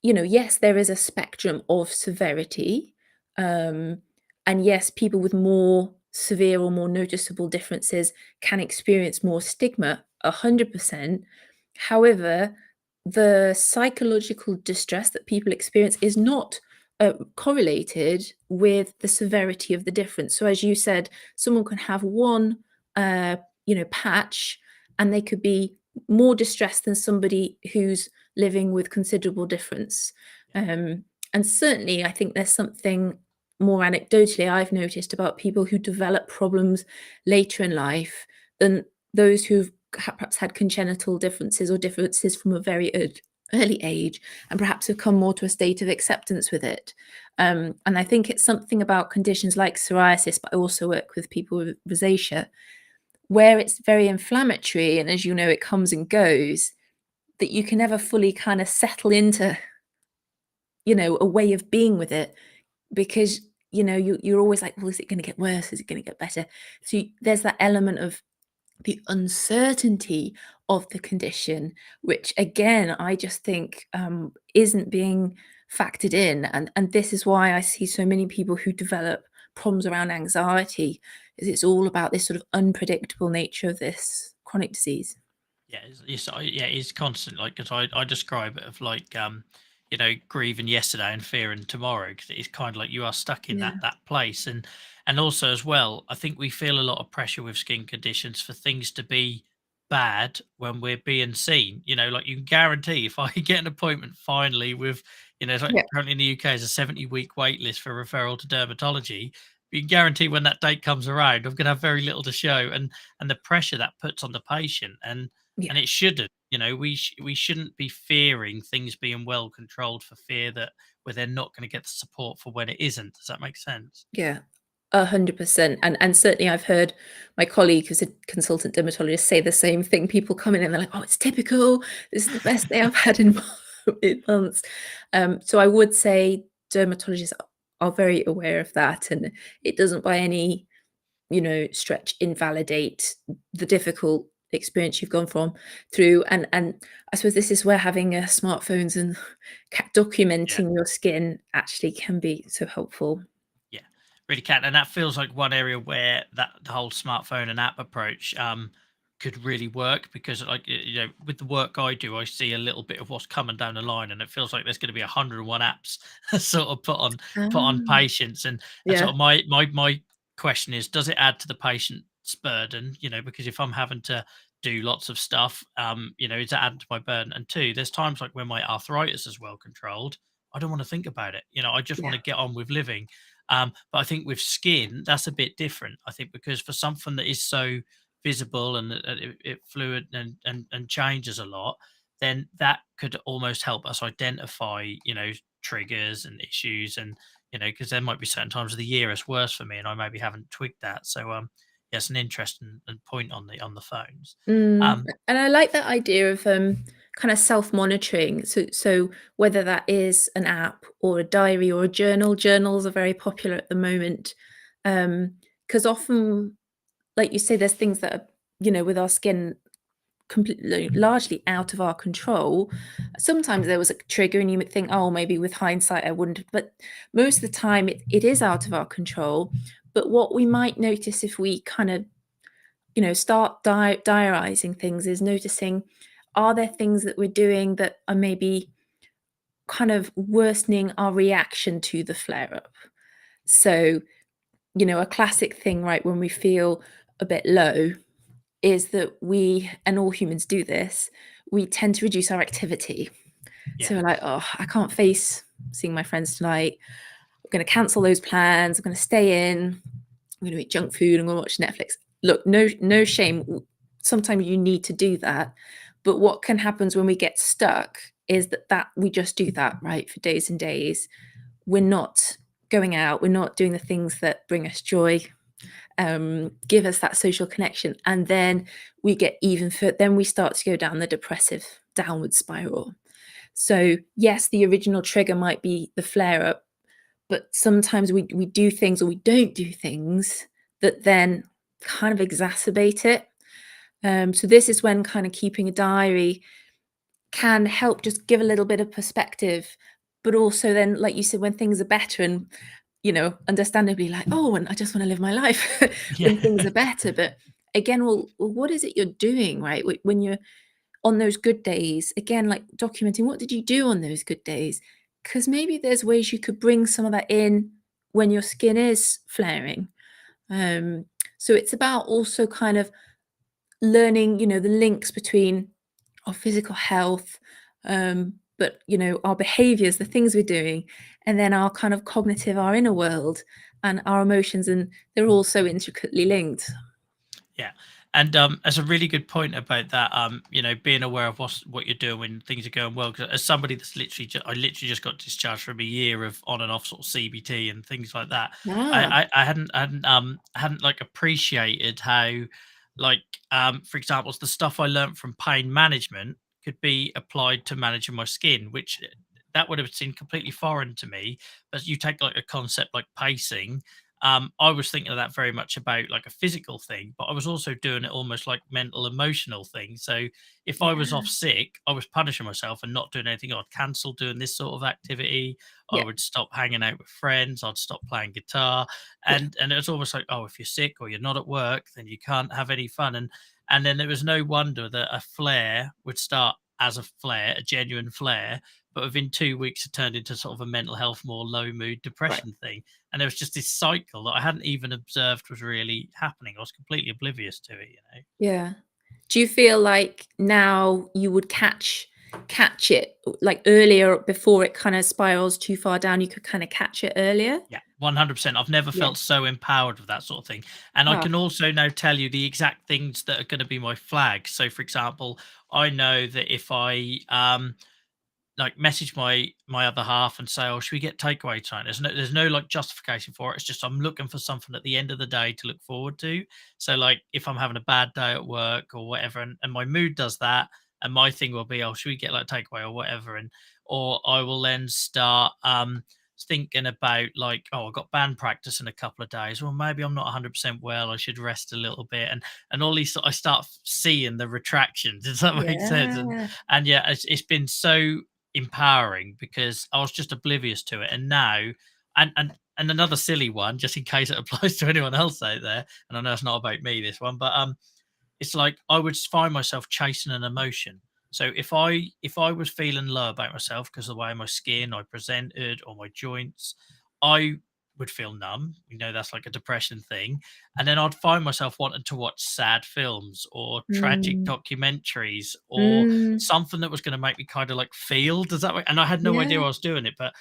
yes, there is a spectrum of severity. And yes, people with more severe or more noticeable differences can experience more stigma, 100%. However, the psychological distress that people experience is not correlated with the severity of the difference. So as you said, someone can have one, patch, and they could be more distressed than somebody who's living with considerable difference. And certainly, I think there's something more anecdotally I've noticed about people who develop problems later in life than those who've perhaps had congenital differences or differences from a very early age and perhaps have come more to a state of acceptance with it. And I think it's something about conditions like psoriasis, but I also work with people with rosacea, where it's very inflammatory, and as you know, it comes and goes, that you can never fully kind of settle into, a way of being with it, because you're always like, well, is it going to get worse? Is it going to get better? So there's that element of the uncertainty of the condition, which again, I just think isn't being factored in. And this is why I see so many people who develop problems around anxiety, is it's all about this sort of unpredictable nature of this chronic disease. It's constant. Like, because I describe it of like, grieving yesterday and fearing tomorrow, because it's kind of like you are stuck in Yeah. that place. And also as well, I think we feel a lot of pressure with skin conditions for things to be bad when we're being seen. Like, you can guarantee if I get an appointment finally with, it's like Yeah. currently in the UK is a 70-week wait list for referral to dermatology. You can guarantee when that date comes around, I'm going to have very little to show, and the pressure that puts on the patient, and Yeah. it shouldn't. We shouldn't be fearing things being well controlled for fear that where they're not going to get the support for when it isn't. Does that make sense? Yeah. 100%. And certainly I've heard my colleague who's a consultant dermatologist say the same thing. People come in and they're like, oh, it's typical. This is the best day I've had in months. So I would say dermatologists are very aware of that, and it doesn't by any, stretch invalidate the difficult experience you've gone through. And I suppose this is where having smartphones and Yeah. documenting your skin actually can be so helpful. Yeah, really can. And that feels like one area where the whole smartphone and app approach could really work, because like, with the work I do, I see a little bit of what's coming down the line, and it feels like there's going to be 101 apps sort of put on Ah, patients. And sort yeah, of my question is, does it add to the patient's burden? Because if I'm having to do lots of stuff, is that adding to my burden? And two, there's times like when my arthritis is well controlled, I don't want to think about it. I just want yeah, to get on with living. But I think with skin, that's a bit different. I think because for something that is so visible and that it fluid and changes a lot, then that could almost help us identify, triggers and issues, and because there might be certain times of the year it's worse for me, and I maybe haven't twigged that. So yeah, it's an interesting point on the phones. Um, And I like that idea of kind of self-monitoring. So whether that is an app or a diary or a journal, journals are very popular at the moment. Because often, like you say, there's things that are, with our skin completely largely out of our control. Sometimes there was a trigger and you would think, oh, maybe with hindsight I wouldn't, but most of the time it is out of our control. But what we might notice if we kind of, start diarizing things is noticing, are there things that we're doing that are maybe kind of worsening our reaction to the flare up? So, a classic thing, right, when we feel a bit low is that we, and all humans do this, we tend to reduce our activity. So we're like, oh, I can't face seeing my friends tonight. I'm going to cancel those plans. I'm going to stay in. I'm going to eat junk food. I'm going to watch Netflix. Look, no shame. Sometimes you need to do that. But what can happen when we get stuck is that we just do that, right, for days and days. We're not going out. We're not doing the things that bring us joy, give us that social connection, and then we get even further. Then we start to go down the depressive downward spiral. So yes, the original trigger might be the flare up, but sometimes we do things or we don't do things that then kind of exacerbate it. So this is when kind of keeping a diary can help just give a little bit of perspective, but also then, like you said, when things are better and understandably like, oh, and I just want to live my life when things are better. But again, well, what is it you're doing, right? When you're on those good days, again, like documenting, what did you do on those good days? Because maybe there's ways you could bring some of that in when your skin is flaring. So it's about also kind of learning, the links between our physical health, but our behaviors, the things we're doing, and then our kind of cognitive, our inner world, and our emotions, and they're all so intricately linked. Yeah. And as a really good point about that, being aware of what you're doing when things are going well. 'Cause as somebody that's I literally just got discharged from a year of on and off sort of CBT and things like that. Ah, I hadn't like appreciated how, like, for example, the stuff I learned from pain management could be applied to managing my skin, which that would have seemed completely foreign to me. But you take like a concept like pacing. I was thinking of that very much about like a physical thing, but I was also doing it almost like mental, emotional thing. So if I was yeah, off sick, I was punishing myself and not doing anything. I'd cancel doing this sort of activity. I yeah, would stop hanging out with friends. I'd stop playing guitar, yeah, and it was almost like, oh, if you're sick or you're not at work, then you can't have any fun. And then it was no wonder that a flare would start as a flare, a genuine flare, but within 2 weeks it turned into sort of a mental health, more low mood right, depression thing. And there was just this cycle that I hadn't even observed was really happening. I was completely oblivious to it. yeah. Do you feel like now you would catch it like earlier before it kind of spirals too far down? You could kind of catch it earlier. Yeah, 100%. I've never Yeah. felt so empowered with that sort of thing. And I Ah, can also now tell you the exact things that are going to be my flags. So, for example, I know that if I like message my other half and say, "Oh, should we get takeaway tonight?" There's no like justification for it. It's just I'm looking for something at the end of the day to look forward to. So like if I'm having a bad day at work or whatever, and my mood does that, and my thing will be, "Oh, should we get like takeaway or whatever?" And or I will then start thinking about like, "Oh, I've got band practice in a couple of days. Well, maybe I'm not 100% well. I should rest a little bit." And all these, I start seeing the retractions. Does that make sense? yeah, And yeah, it's been so empowering because I was just oblivious to it. And now, and another silly one, just in case it applies to anyone else out there, and I know it's not about me, this one, but it's like I would find myself chasing an emotion. So if I was feeling low about myself because of the way my skin I presented or my joints, I would feel numb. That's like a depression thing. And then I'd find myself wanting to watch sad films or tragic mm, documentaries or mm, something that was going to make me kind of like feel. Does that make? And I had no idea yeah, I was doing it. But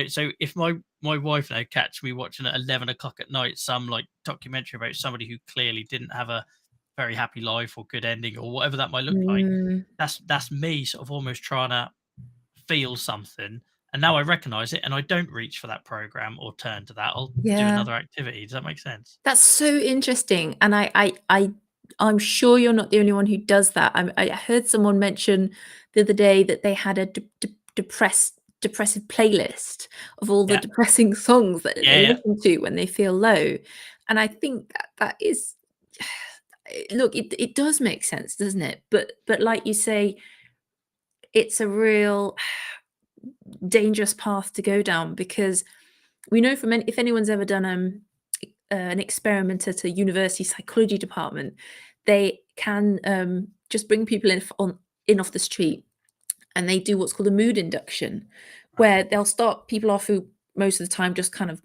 so if my wife now catch me watching at 11 o'clock at night some like documentary about somebody who clearly didn't have a very happy life or good ending or whatever that might look like, mm, that's me sort of almost trying to feel something. And now I recognize it and I don't reach for that program or turn to that. I'll do yeah. another activity. Does that make sense? That's so interesting, and I'm sure you're not the only one who does that. I heard someone mention the other day that they had a depressive playlist of all the Yeah. depressing songs that Yeah. they Yeah. listen to when they feel low, and I think that is look, it does make sense, doesn't it? But like you say, it's a real dangerous path to go down, because we know from if anyone's ever done an experiment at a university psychology department, they can just bring people in off the street, and they do what's called a mood induction, where they'll start people off who most of the time just kind of,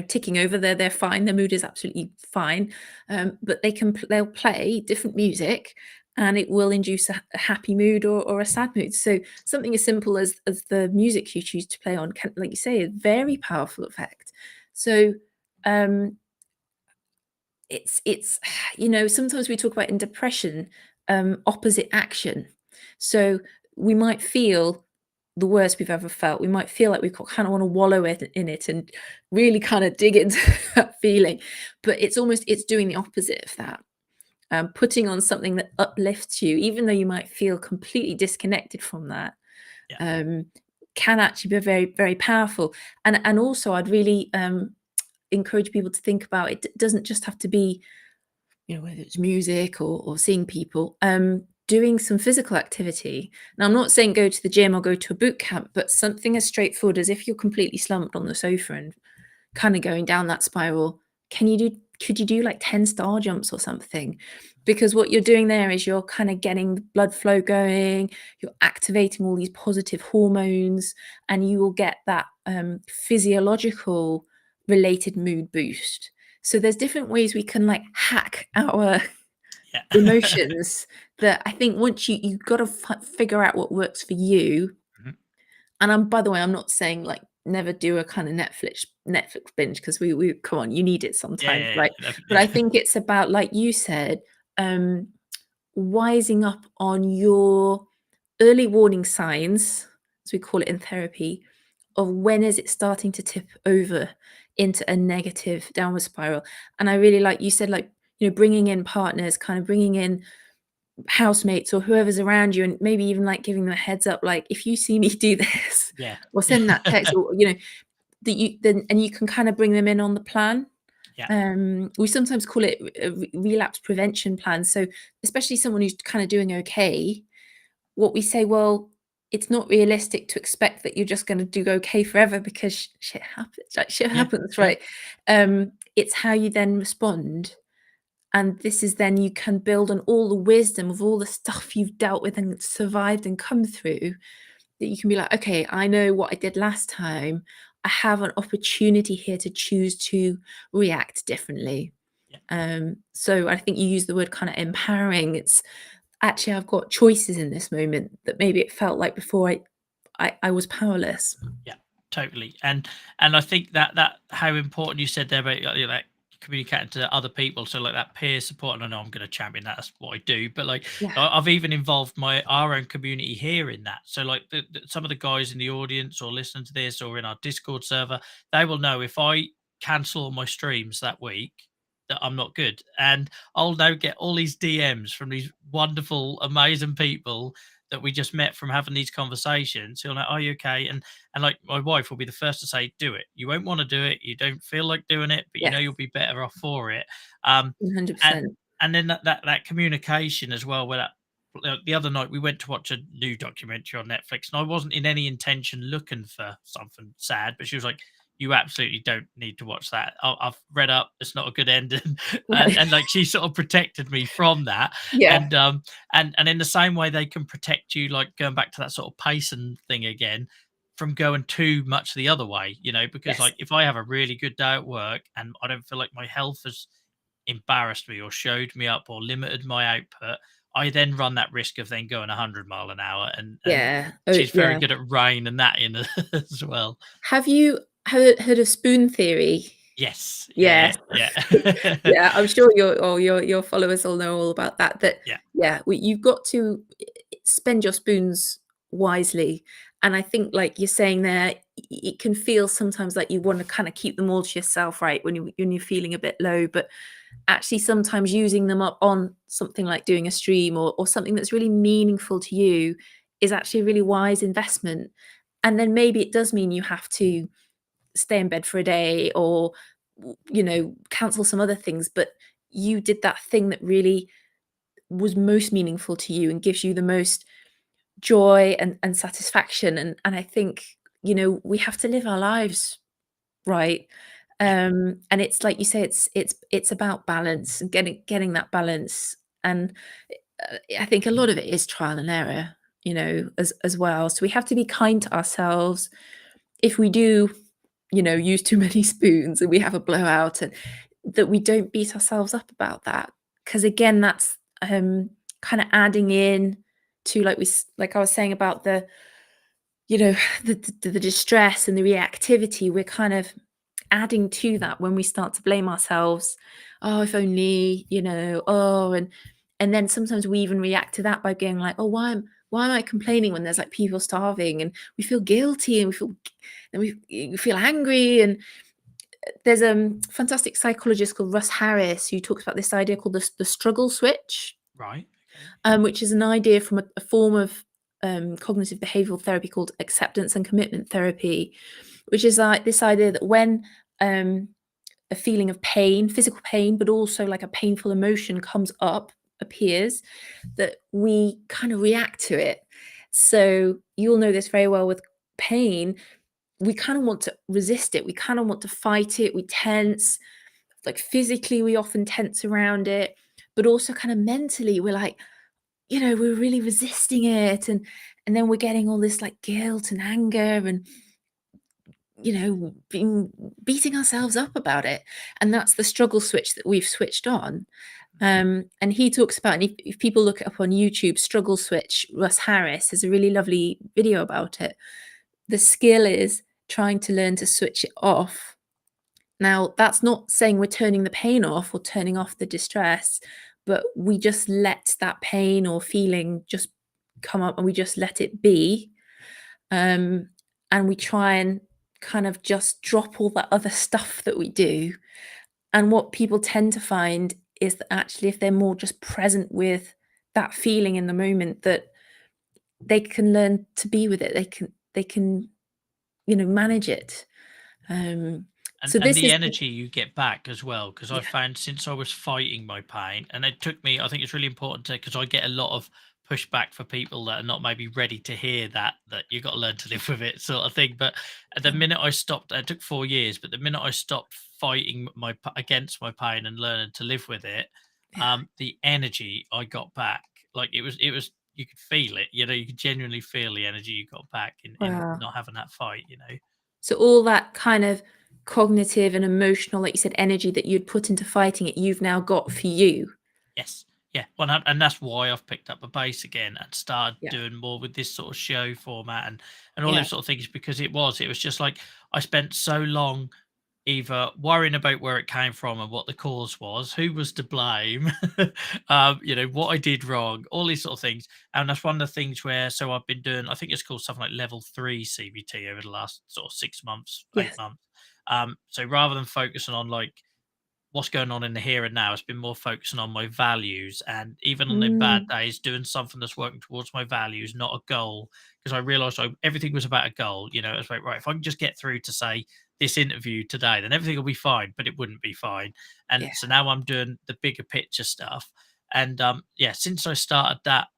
ticking over. They're fine. Their mood is absolutely fine, but they'll play different music, and it will induce a happy mood or a sad mood. So something as simple as the music you choose to play on can, like you say, a very powerful effect. So it's sometimes we talk about in depression opposite action. So we might feel the worst we've ever felt. We might feel like we kind of want to wallow in it and really kind of dig into that feeling, but it's doing the opposite of that. Putting on something that uplifts you, even though you might feel completely disconnected from that, can actually be very, very powerful. And also, I'd really encourage people to think about it. It doesn't just have to be, whether it's music or seeing people. Doing some physical activity. Now, I'm not saying go to the gym or go to a boot camp, but something as straightforward as, if you're completely slumped on the sofa and kind of going down that spiral, could you do like 10 star jumps or something? Because what you're doing there is you're kind of getting the blood flow going, you're activating all these positive hormones, and you will get that physiological related mood boost. So there's different ways we can like hack our emotions that I think once you've got to figure out what works for you. And by the way, I'm not saying like never do a kind of Netflix binge, because we come on, you need it sometimes, right? But I think it's about, like you said, wising up on your early warning signs, as we call it in therapy, of when is it starting to tip over into a negative downward spiral. And I really, like you said, like, bringing in partners, kind of bringing in housemates or whoever's around you, and maybe even like giving them a heads up, like, if you see me do this, or send that text, or that you can kind of bring them in on the plan. We sometimes call it a relapse prevention plan. So especially someone who's kind of doing okay, what we say, well, it's not realistic to expect that you're just going to do okay forever, because shit happens, right? It's how you then respond. And this is then you can build on all the wisdom of all the stuff you've dealt with and survived and come through, that you can be like, okay, I know what I did last time. I have an opportunity here to choose to react differently. So I think you use the word kind of empowering. It's actually, I've got choices in this moment that maybe it felt like before I was powerless. Yeah, totally. And I think that how important you said there about like communicating to other people, so like that peer support. And I know I'm going to champion that, that's what I do, but like I've even involved our own community here in that. So like some of the guys in the audience or listening to this or in our Discord server, they will know if I cancel my streams that week that I'm not good, and I'll now get all these DMs from these wonderful, amazing people that we just met from having these conversations. He'll know, are you okay? And like my wife will be the first to say, do it. You won't want to do it. You don't feel like doing it, but you know you'll be better off for it. 100%. And then that communication as well. Where the other night we went to watch a new documentary on Netflix, and I wasn't in any intention looking for something sad, but she was like, you absolutely don't need to watch that. I've read up, it's not a good ending. And like she sort of protected me from that. And in the same way they can protect you, like going back to that sort of pacing thing again, from going too much the other way, because like if I have a really good day at work and I don't feel like my health has embarrassed me or showed me up or limited my output, I then run that risk of then going 100 mile an hour. And she's very good at reining that in as well. Have you heard of spoon theory? Yes. Yeah. Yeah, I'm sure your followers will know all about that. You've got to spend your spoons wisely. And I think, like you're saying there, it can feel sometimes like you want to kind of keep them all to yourself, right, when you're feeling a bit low. But actually sometimes using them up on something like doing a stream or something that's really meaningful to you is actually a really wise investment. And then maybe it does mean you have to stay in bed for a day or cancel some other things, but you did that thing that really was most meaningful to you and gives you the most joy and satisfaction. And I think, you know, we have to live our lives right. Yeah. And it's like you say, it's about balance and getting that balance. And I think a lot of it is trial and error, you know, as well. So we have to be kind to ourselves. If we do, you know, use too many spoons and we have a blowout, and that we don't beat ourselves up about that. Because again, that's kind of adding in to, like I was saying about the, you know, the distress and the reactivity. We're kind of adding to that when we start to blame ourselves. Oh, if only, you know, oh, and then sometimes we even react to that by going like, oh, why am I complaining when there's like people starving, and we feel guilty and we feel angry. And there's a fantastic psychologist called Russ Harris who talks about this idea called the struggle switch, Right. Okay. which is an idea from a form of cognitive behavioral therapy called acceptance and commitment therapy, which is like this idea that when a feeling of pain, physical pain, but also like a painful emotion appears, that we kind of react to it. So you'll know this very well with pain. We kind of want to resist it. We kind of want to fight it. We tense, like physically, we often tense around it, but also kind of mentally, we're like, you know, we're really resisting it. And then we're getting all this like guilt and anger and, you know, beating ourselves up about it. And that's the struggle switch that we've switched on. And he talks about, and if people look it up on YouTube, struggle switch, Russ Harris has a really lovely video about it. The skill is trying to learn to switch it off. Now, that's not saying we're turning the pain off or turning off the distress, but we just let that pain or feeling just come up and we just let it be. And we try and kind of just drop all that other stuff that we do. And what people tend to find is that actually, if they're more just present with that feeling in the moment, that they can learn to be with it. They can, you know, manage it. So And this the is energy you get back as well, because I yeah, found since I was fighting my pain, and it took me, I think it's really important to, because I get a lot of pushback for people that are not maybe ready to hear that you got to learn to live with it sort of thing. But at the yeah, minute I stopped, it took 4 years, but the minute I stopped fighting against my pain and learning to live with it, yeah, the energy I got back, like it was you could feel it, you know, you could genuinely feel the energy you got back in wow. not having that fight, you know. So all that kind of cognitive and emotional, like you said, energy that you'd put into fighting it, you've now got for you. Yes. Yeah. Well, and that's why I've picked up a bass again and started Yeah, doing more with this sort of show format and all yeah, those sort of things, because it was just like I spent so long either worrying about where it came from and what the cause was, who was to blame, you know, what I did wrong, all these sort of things. And that's one of the things where, so I've been doing, I think it's called something like level 3 CBT over the last sort of 6 months, eight yes. months. So rather than focusing on like what's going on in the here and now, it's been more focusing on my values, and even on the bad Mm, days doing something that's working towards my values, not a goal. Because I realized everything was about a goal, you know. It's like, right, if I can just get through to say this interview today, then everything will be fine, but it wouldn't be fine. And yeah, so now I'm doing the bigger picture stuff. And yeah, since I started that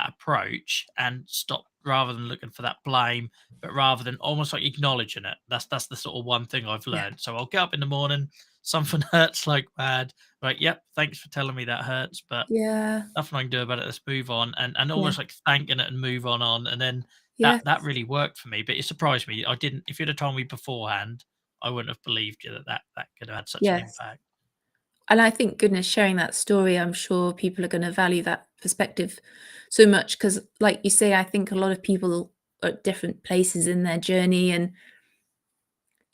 approach and stopped, rather than looking for that blame, but rather than almost like acknowledging it, that's the sort of one thing I've yeah, learned. So I'll get up in the morning, something hurts like mad. Like, yep, thanks for telling me that hurts, but yeah, nothing I can do about it. Let's move on, and yeah, almost like thanking it and move on. And then that yes, really worked for me. But it surprised me. I didn't. If you'd have told me beforehand, I wouldn't have believed you that could have had such an yes. impact. And I think, goodness, sharing that story, I'm sure people are going to value that perspective so much because, like you say, I think a lot of people are at different places in their journey, and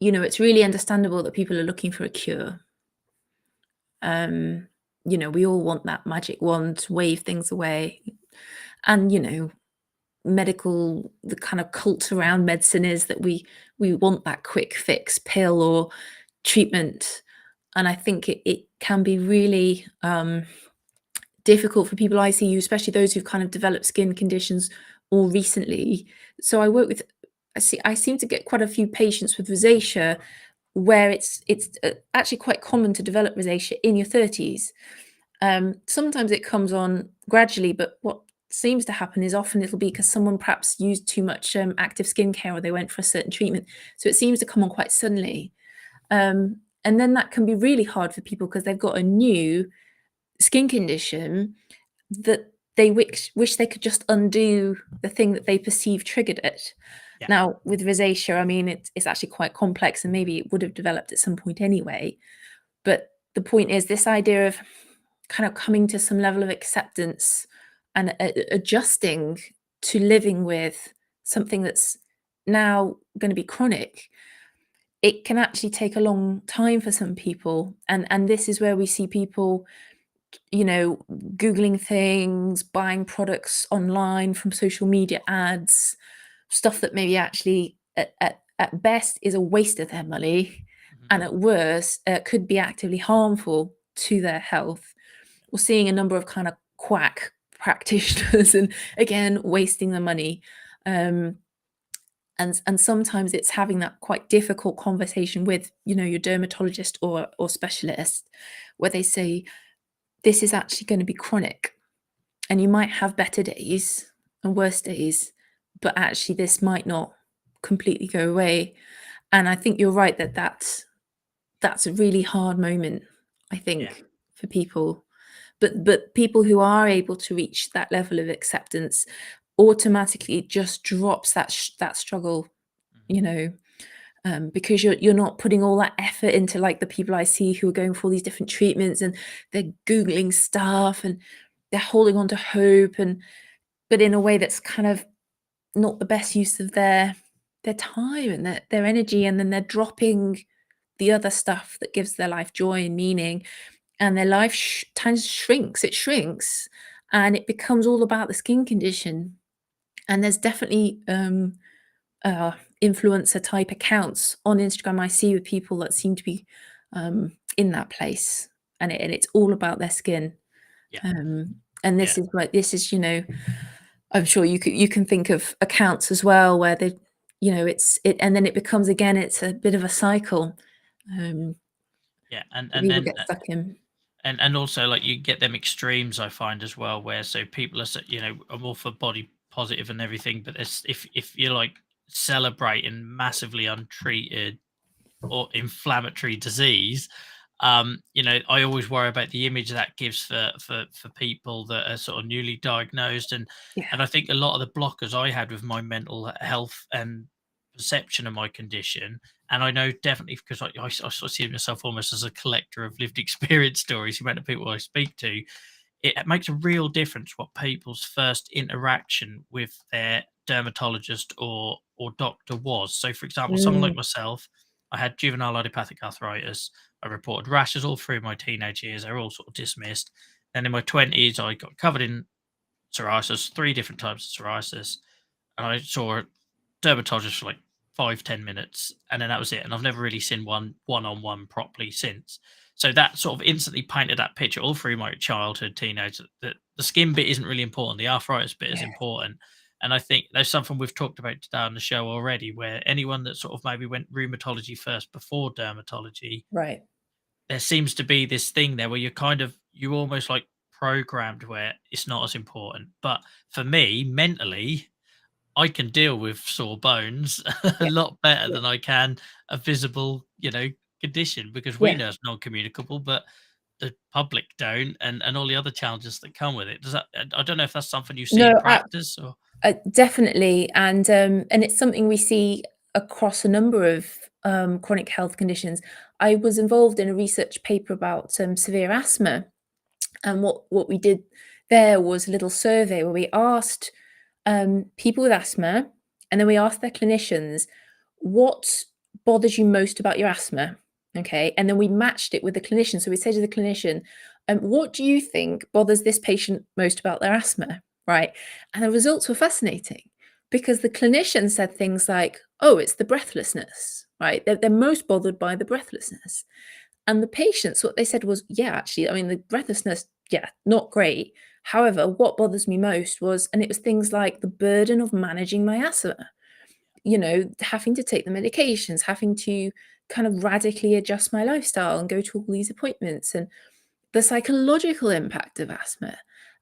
you know, it's really understandable that people are looking for a cure. Um, you know, we all want that magic wand to wave things away, and you know, the kind of cult around medicine is that we want that quick fix pill or treatment. And I think it can be really difficult for people I see you, especially those who've kind of developed skin conditions more recently. So I work with, I seem to get quite a few patients with rosacea where it's actually quite common to develop rosacea in your 30s. Sometimes it comes on gradually, but what seems to happen is often it'll be because someone perhaps used too much active skincare, or they went for a certain treatment. So it seems to come on quite suddenly. And then that can be really hard for people because they've got a new skin condition that they wish they could just undo the thing that they perceive triggered it. Yeah. Now, with rosacea, I mean, it's actually quite complex, and maybe it would have developed at some point anyway. But the point is this idea of kind of coming to some level of acceptance and adjusting to living with something that's now going to be chronic. It can actually take a long time for some people, and this is where we see people, you know, googling things, buying products online from social media ads, stuff that maybe actually at best is a waste of their money, and at worst could be actively harmful to their health. We're seeing a number of kind of quack practitioners and again wasting the money. And sometimes it's having that quite difficult conversation with, you know, your dermatologist or specialist, where they say this is actually going to be chronic, and you might have better days and worse days, but actually this might not completely go away. And I think you're right that that's a really hard moment, I think, for people. But people who are able to reach that level of acceptance, automatically it just drops that struggle, you know, because you're not putting all that effort into, like, the people I see who are going for all these different treatments, and they're googling stuff and they're holding on to hope, but in a way that's kind of not the best use of their time and their energy, and then they're dropping the other stuff that gives their life joy and meaning, and their life shrinks, and it becomes all about the skin condition. And there's definitely influencer type accounts on Instagram I see with people that seem to be in that place, and it's all about their skin. And this is like, this is, you know, I'm sure you can think of accounts as well where they, you know, and then it becomes, again, it's a bit of a cycle. And People then get stuck in. and also, like, you get them extremes, I find, as well, where so people are, you know, are more for body positive and everything, but if you're like celebrating massively untreated or inflammatory disease, you know, I always worry about the image that gives for people that are sort of newly diagnosed. And Yeah. I think a lot of the blockers I had with my mental health and perception of my condition, and I know definitely because I sort of see myself almost as a collector of lived experience stories, the amount of people I speak to, it makes a real difference what people's first interaction with their dermatologist or doctor was. So, for example, someone like myself, I had juvenile idiopathic arthritis. I reported rashes all through my teenage years. They're all sort of dismissed. Then in my 20s, I got covered in psoriasis, 3 different types of psoriasis. And I saw a dermatologist for like 5-10 minutes, and then that was it. And I've never really seen one-on-one properly since. So that sort of instantly painted that picture all through my childhood, teenage, that the skin bit isn't really important. The arthritis bit is important. And I think there's something we've talked about today on the show already, where anyone that sort of maybe went rheumatology first before dermatology, Right. there seems to be this thing there where you almost like programmed where it's not as important. But for me, mentally, I can deal with sore bones a Yeah. lot better Yeah. than I can a visible, you know, condition, because we Yeah. know it's non-communicable, but the public don't, and all the other challenges that come with it. Does that? I don't know if that's something you see in No, practice or. definitely, and it's something we see across a number of chronic health conditions. I was involved in a research paper about severe asthma, and what we did there was a little survey where we asked people with asthma, and then we asked their clinicians, what bothers you most about your asthma? Okay, and then we matched it with the clinician. So we said to the clinician, what do you think bothers this patient most about their asthma? Right. And the results were fascinating, because the clinician said things like, oh, it's the breathlessness, right? They're most bothered by the breathlessness. And the patients, what they said was, yeah, actually, I mean, the breathlessness, yeah, not great. However, what bothers me most was, and it was things like the burden of managing my asthma, you know, having to take the medications, having to kind of radically adjust my lifestyle and go to all these appointments, and the psychological impact of asthma.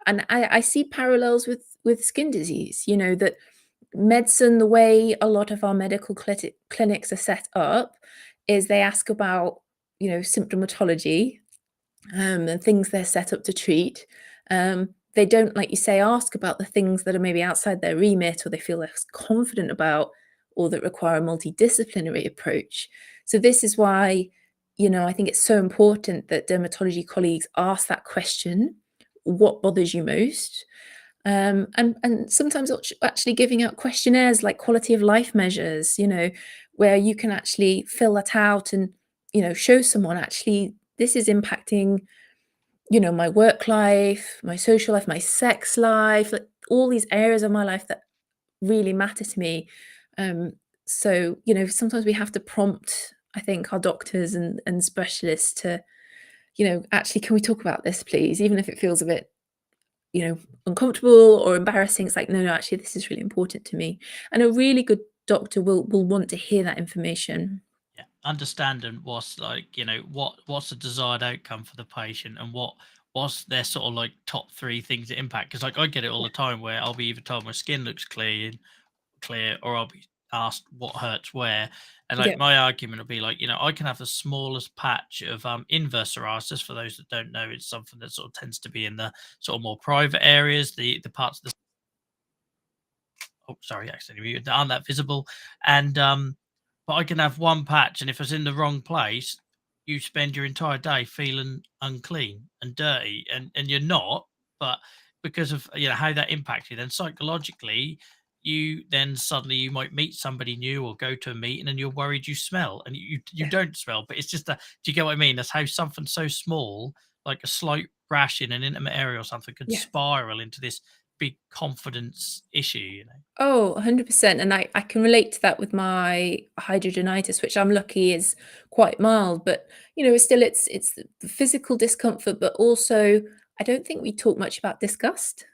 And I see parallels with skin disease, that medicine, the way a lot of our medical clinics are set up, is they ask about, symptomatology, and things they're set up to treat. They don't, like you say, ask about the things that are maybe outside their remit, or they feel less confident about, or that require a multidisciplinary approach. So this is why, I think it's so important that dermatology colleagues ask that question: what bothers you most? And sometimes actually giving out questionnaires like quality of life measures, where you can actually fill that out and, show someone, actually this is impacting, my work life, my social life, my sex life, like all these areas of my life that really matter to me. Um, so, sometimes we have to prompt, I think, our doctors and specialists to, actually, can we talk about this, please? Even if it feels a bit, uncomfortable or embarrassing, it's like, no, no, actually, this is really important to me. And a really good doctor will want to hear that information. Yeah, understanding what's like, what's the desired outcome for the patient, and what's their sort of like top three things that impact. Because like I get it all Yeah. the time where I'll be either told my skin looks clear, or I'll be asked what hurts where. And like Yeah. my argument will be like, I can have the smallest patch of inverse psoriasis. For those that don't know, it's something that sort of tends to be in the sort of more private areas, the parts of the oh, sorry, accidentally muted, that aren't that visible. And but I can have one patch, and if it's in the wrong place, you spend your entire day feeling unclean and dirty, and you're not, but because of how that impacts you, then psychologically, you might meet somebody new or go to a meeting, and you're worried you smell, and you Yeah. don't smell, but it's just a, do you get what I mean? That's how something so small, like a slight rash in an intimate area or something, could Yeah. spiral into this big confidence issue. Oh, 100%. And I can relate to that with my hydrogenitis, which I'm lucky is quite mild, but it's still, it's the physical discomfort, but also I don't think we talk much about disgust.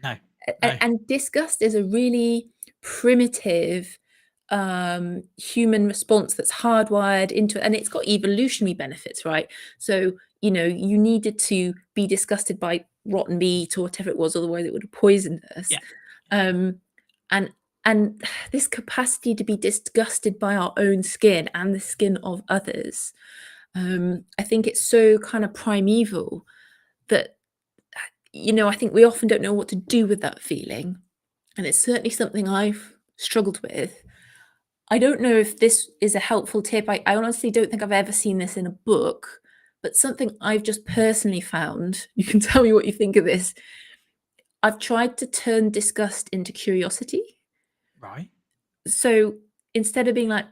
No, no. And disgust is a really primitive human response that's hardwired into it, and it's got evolutionary benefits, right? So you needed to be disgusted by rotten meat or whatever it was, otherwise it would have poisoned us. Yeah, um and and this capacity to be disgusted by our own skin and the skin of others, I think it's so kind of primeval that I think we often don't know what to do with that feeling. And it's certainly something I've struggled with. I don't know if this is a helpful tip. I honestly don't think I've ever seen this in a book, but something I've just personally found. You can tell me what you think of this. I've tried to turn disgust into curiosity. right. So instead of being like,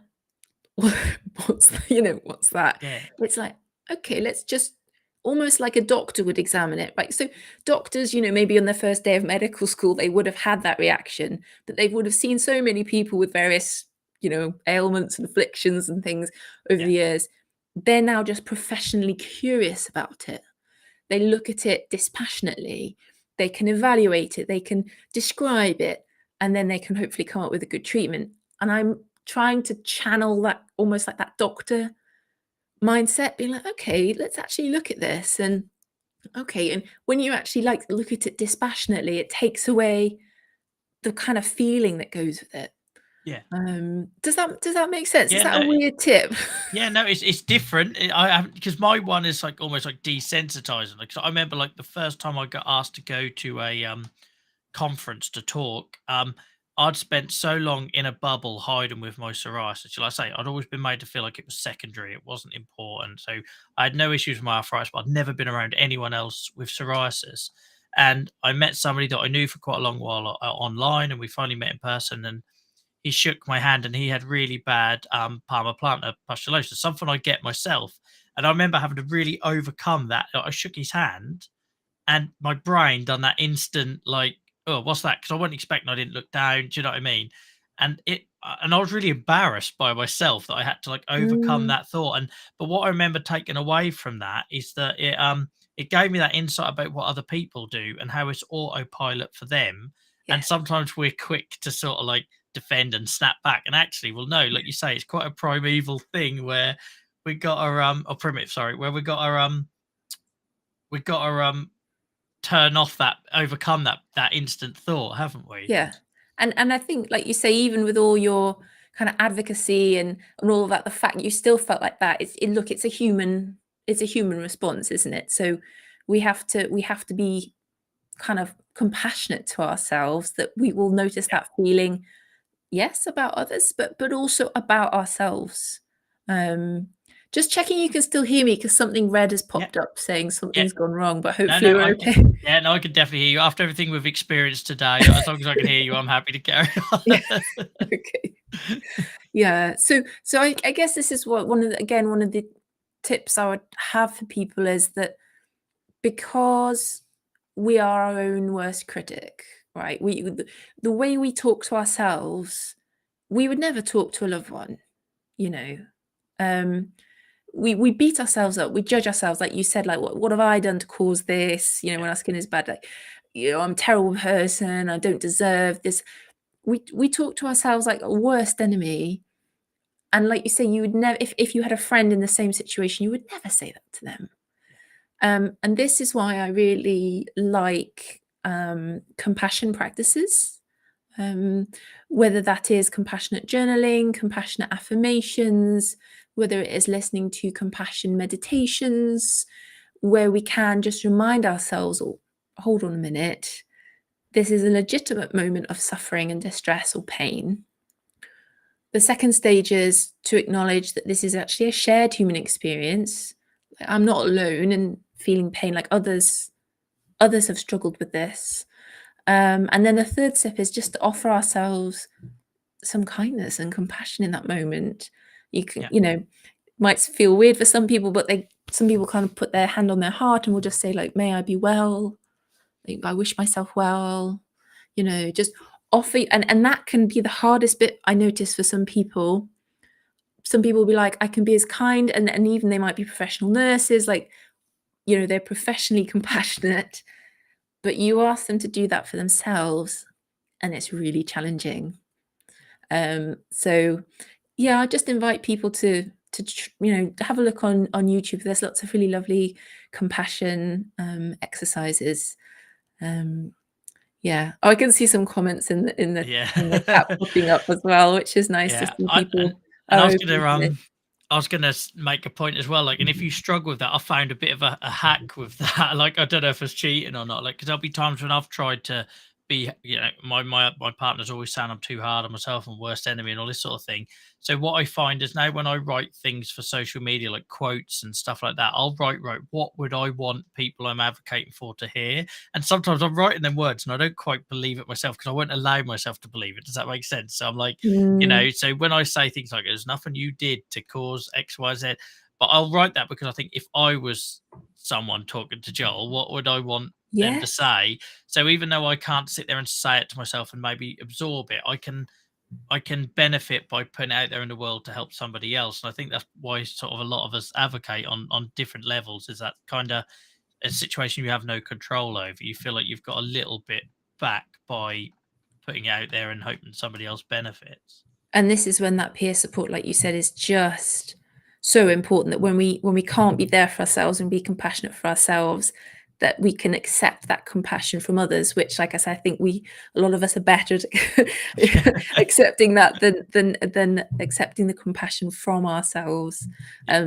what's that? Yeah, It's like, okay, let's just, almost like a doctor would examine it, right? So doctors, maybe on their first day of medical school, they would have had that reaction, but they would have seen so many people with various, ailments and afflictions and things over yeah, the years. They're now just professionally curious about it. They look at it dispassionately. They can evaluate it. They can describe it, and then they can hopefully come up with a good treatment. And I'm trying to channel that, almost like that doctor mindset, being like, okay, let's actually look at this. And okay, and when you actually like look at it dispassionately, it takes away the kind of feeling that goes with it. yeah, Does that make sense? Is yeah. that a No, weird tip? yeah, no. It's different. I have, because my one is like almost like desensitizing. Like, so I remember like the first time I got asked to go to a conference to talk. I'd spent so long in a bubble hiding with my psoriasis. Shall I say? I'd always been made to feel like it was secondary. It wasn't important. So I had no issues with my arthritis, but I'd never been around anyone else with psoriasis. And I met somebody that I knew for quite a long while online, and we finally met in person. And he shook my hand, and he had really bad palmar plantar pustulosis, something I get myself. And I remember having to really overcome that. I shook his hand, and my brain done that instant like, oh, what's that? Because I wasn't expecting, I didn't look down. Do you know what I mean? And I was really embarrassed by myself that I had to like overcome Mm, that thought. And but what I remember taking away from that is that it gave me that insight about what other people do and how it's autopilot for them. And yeah. sometimes we're quick to sort of like defend and snap back. And actually, well, no, like you say, it's quite a primeval thing where we got our or primitive, sorry, where we got our turn off that, overcome that instant thought, haven't we? Yeah. And I think, like you say, even with all your kind of advocacy and all of that, the fact you still felt like that, it's a human response, isn't it? So we have to be kind of compassionate to ourselves, that we will notice that feeling, yes, about others, but also about ourselves. Just checking you can still hear me, because something red has popped up saying something's gone wrong, but hopefully we're okay. No, I can definitely hear you. After everything we've experienced today, as long as I can hear you, I'm happy to carry on. Okay. Yeah. So I guess this is what one of the tips I would have for people is that, because we are our own worst critic, right? The way we talk to ourselves, we would never talk to a loved one, you know. We beat ourselves up, we judge ourselves, like you said, like what have I done to cause this, you know, when our skin is bad, like, you know, I'm a terrible person, I don't deserve this. We talk to ourselves like a worst enemy. And like you say, you would never, if you had a friend in the same situation, you would never say that to them. And this is why I really like compassion practices, whether that is compassionate journaling, compassionate affirmations, whether it is listening to compassion meditations, where we can just remind ourselves, oh, hold on a minute, this is a legitimate moment of suffering and distress or pain. The second stage is to acknowledge that this is actually a shared human experience. I'm not alone in feeling pain, like others have struggled with this. And then the third step is just to offer ourselves some kindness and compassion in that moment. You can, you know, might feel weird for some people, but some people kind of put their hand on their heart and will just say, like, may I be well, like, I wish myself well, you know, just offer. And that can be the hardest bit, I notice, for some people. Some people will be like, I can be as kind, and even they might be professional nurses, like, you know, they're professionally compassionate, but you ask them to do that for themselves, and it's really challenging. So yeah, I just invite people to you know, have a look on YouTube. There's lots of really lovely compassion exercises. Yeah, I can see some comments in the chat popping up as well, which is nice to see people. And I was gonna make a point as well, like, and if you struggle with that, I found a bit of a hack with that. Like, I don't know if it's cheating or not, like, because there'll be times when I've tried to be, you know, my partner's always saying I'm too hard on myself and worst enemy and all this sort of thing. So what I find is now, when I write things for social media, like quotes and stuff like that, I'll write what would I want people I'm advocating for to hear. And sometimes I'm writing them words and I don't quite believe it myself, because I won't allow myself to believe it. Does that make sense? So I'm like, you know, so when I say things like, there's nothing you did to cause X, Y, Z, but I'll write that because I think, if I was someone talking to Joel, what would I want them to say? So even though I can't sit there and say it to myself and maybe absorb it, I can benefit by putting it out there in the world to help somebody else. And I think that's why sort of a lot of us advocate on different levels, is that kind of a situation you have no control over. You feel like you've got a little bit back by putting it out there and hoping somebody else benefits. And this is when that peer support, like you said, is just so important, that when we can't be there for ourselves and be compassionate for ourselves, that we can accept that compassion from others, which, like I said, I think a lot of us are better at accepting that than accepting the compassion from ourselves.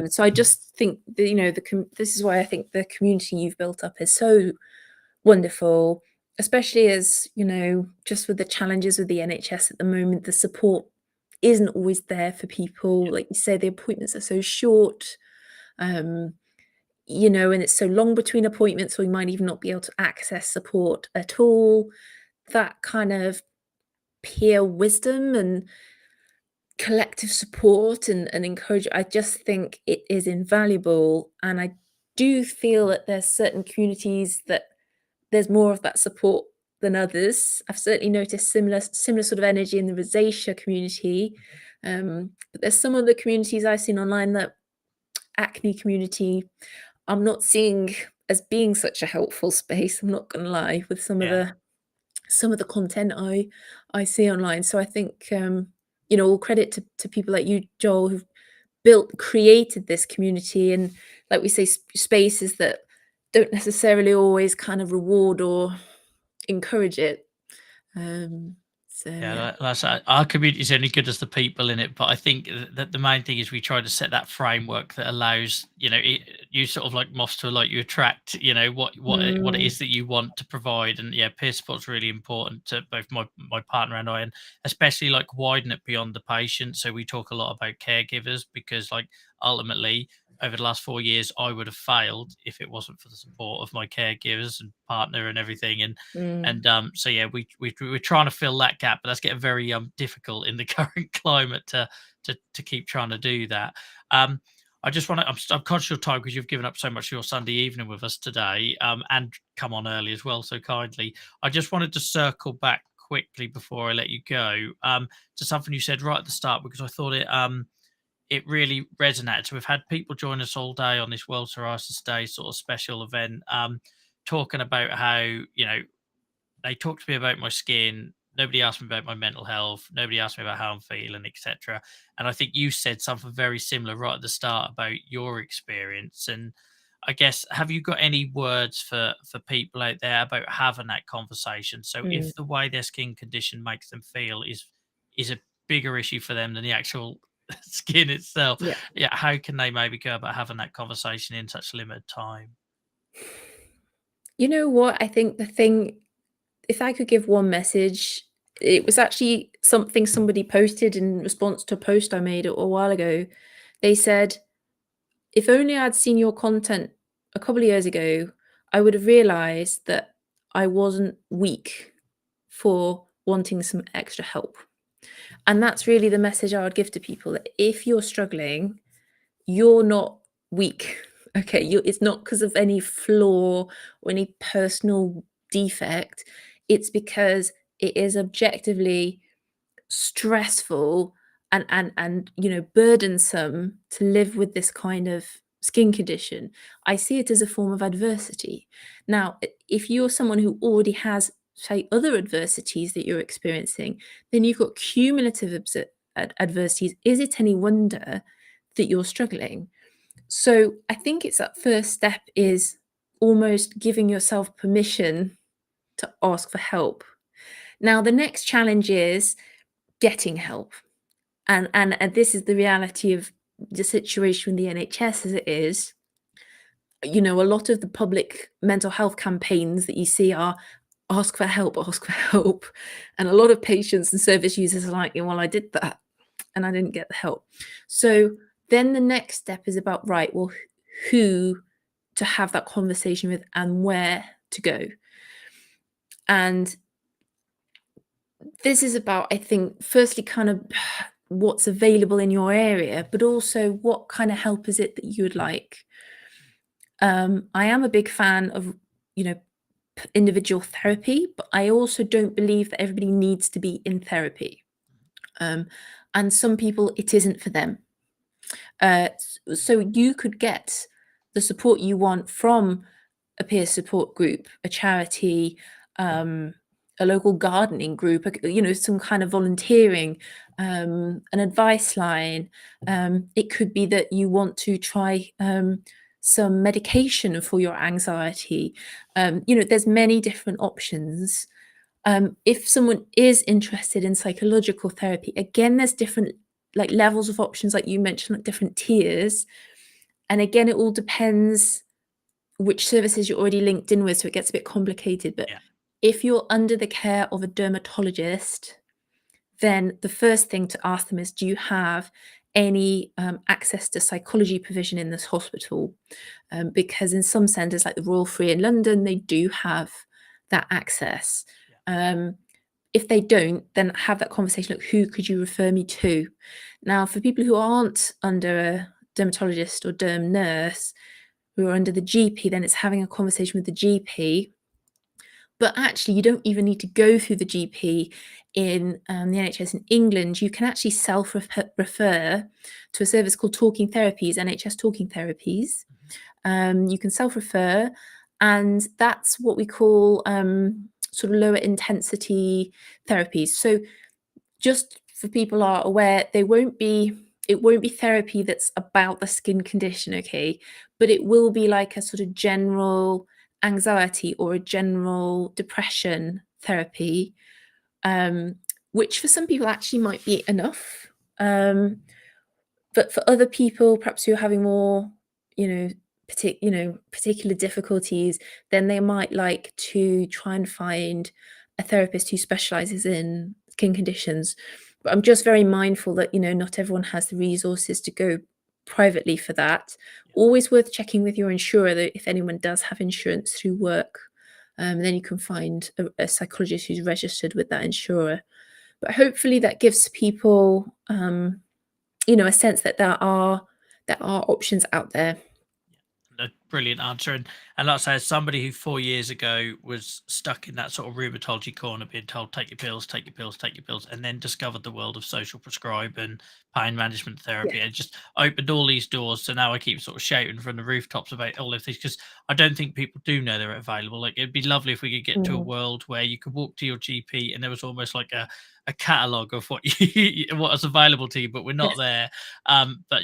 So I just think that, you know, this is why I think the community you've built up is so wonderful, especially as, you know, just with the challenges with the NHS at the moment, the support isn't always there for people. Like you say, the appointments are so short, you know, and it's so long between appointments, so we might even not be able to access support at all. That kind of peer wisdom and collective support and encouragement, I just think it is invaluable. And I do feel that there's certain communities that there's more of that support than others. I've certainly noticed similar sort of energy in the rosacea community. But there's some of the communities I've seen online, that acne community, I'm not seeing as being such a helpful space. I'm not going to lie, with some of the some of the content I see online. So I think, you know, all credit to people like you, Joel, who've created this community, and like we say, spaces that don't necessarily always kind of reward or encourage it. So Yeah, that's our community is only good as the people in it. But I think that the main thing is we try to set that framework that allows, you know, you sort of like moths to like, you attract, you know, what it is that you want to provide. And yeah, peer support's really important to both my partner and I, and especially like widen it beyond the patient. So we talk a lot about caregivers, because like ultimately over the last 4 years, I would have failed if it wasn't for the support of my caregivers and partner and everything. And so yeah, we're trying to fill that gap, but that's getting very difficult in the current climate to keep trying to do that. I just want to, I'm conscious of time because you've given up so much of your Sunday evening with us today, and come on early as well, so kindly. I just wanted to circle back quickly before I let you go, to something you said right at the start, because I thought it really resonated. So we've had people join us all day on this World Psoriasis Day sort of special event, talking about how, you know, they talked to me about my skin. Nobody asked me about my mental health. Nobody asked me about how I'm feeling, etc. And I think you said something very similar right at the start about your experience. And I guess, have you got any words for people out there about having that conversation? So if the way their skin condition makes them feel is a bigger issue for them than the actual skin itself, yeah, how can they maybe go about having that conversation in such limited time? You know what? I think the thing, if I could give one message, it was actually something somebody posted in response to a post I made a while ago. They said, if only I'd seen your content a couple of years ago, I would have realized that I wasn't weak for wanting some extra help. And that's really the message I would give to people, that if you're struggling, you're not weak. Okay, it's not because of any flaw or any personal defect. It's because it is objectively stressful and you know, burdensome to live with this kind of skin condition. I see it as a form of adversity. Now, if you're someone who already has, say, other adversities that you're experiencing, then you've got cumulative adversities. Is it any wonder that you're struggling? So I think it's that first step is almost giving yourself permission to ask for help. Now, the next challenge is getting help. And this is the reality of the situation with the NHS as it is. You know, a lot of the public mental health campaigns that you see are ask for help, ask for help. And a lot of patients and service users are like, well, I did that and I didn't get the help. So then the next step is about, right, well, who to have that conversation with and where to go. And this is about, I think, firstly, kind of what's available in your area, but also what kind of help is it that you would like. I am a big fan of, you know, individual therapy, but I also don't believe that everybody needs to be in therapy. And some people, it isn't for them. So you could get the support you want from a peer support group, a charity, a local gardening group, you know, some kind of volunteering, an advice line. It could be that you want to try some medication for your anxiety. You know, there's many different options. If someone is interested in psychological therapy, again, there's different like levels of options, like you mentioned, like different tiers. And again, it all depends which services you're already linked in with, so it gets a bit complicated. But if you're under the care of a dermatologist, then the first thing to ask them is, do you have any access to psychology provision in this hospital? Because in some centres like the Royal Free in London, they do have that access. If they don't, then have that conversation, like, who could you refer me to? Now, for people who aren't under a dermatologist or derm nurse, who are under the GP, then it's having a conversation with the GP. But actually, you don't even need to go through the GP in the NHS in England. You can actually self-refer to a service called Talking Therapies, NHS Talking Therapies. You can self-refer, and that's what we call sort of lower intensity therapies. So just for people are aware, it won't be therapy that's about the skin condition, okay? But it will be like a sort of general anxiety or a general depression therapy, which for some people actually might be enough. But for other people, perhaps who are having more, particular difficulties, then they might like to try and find a therapist who specializes in skin conditions. But I'm just very mindful that, not everyone has the resources to go privately for that. Always worth checking with your insurer that if anyone does have insurance through work, then you can find a psychologist who's registered with that insurer. But hopefully that gives people a sense that there are options out there. A brilliant answer. And like I say, as somebody who 4 years ago was stuck in that sort of rheumatology corner, being told, take your pills, take your pills, take your pills, and then discovered the world of social prescribe and pain management therapy, it just opened all these doors. So now I keep sort of shouting from the rooftops about all of these, because I don't think people do know they're available. Like, it'd be lovely if we could get to a world where you could walk to your GP and there was almost like a catalogue of what is available to you, but we're not there. But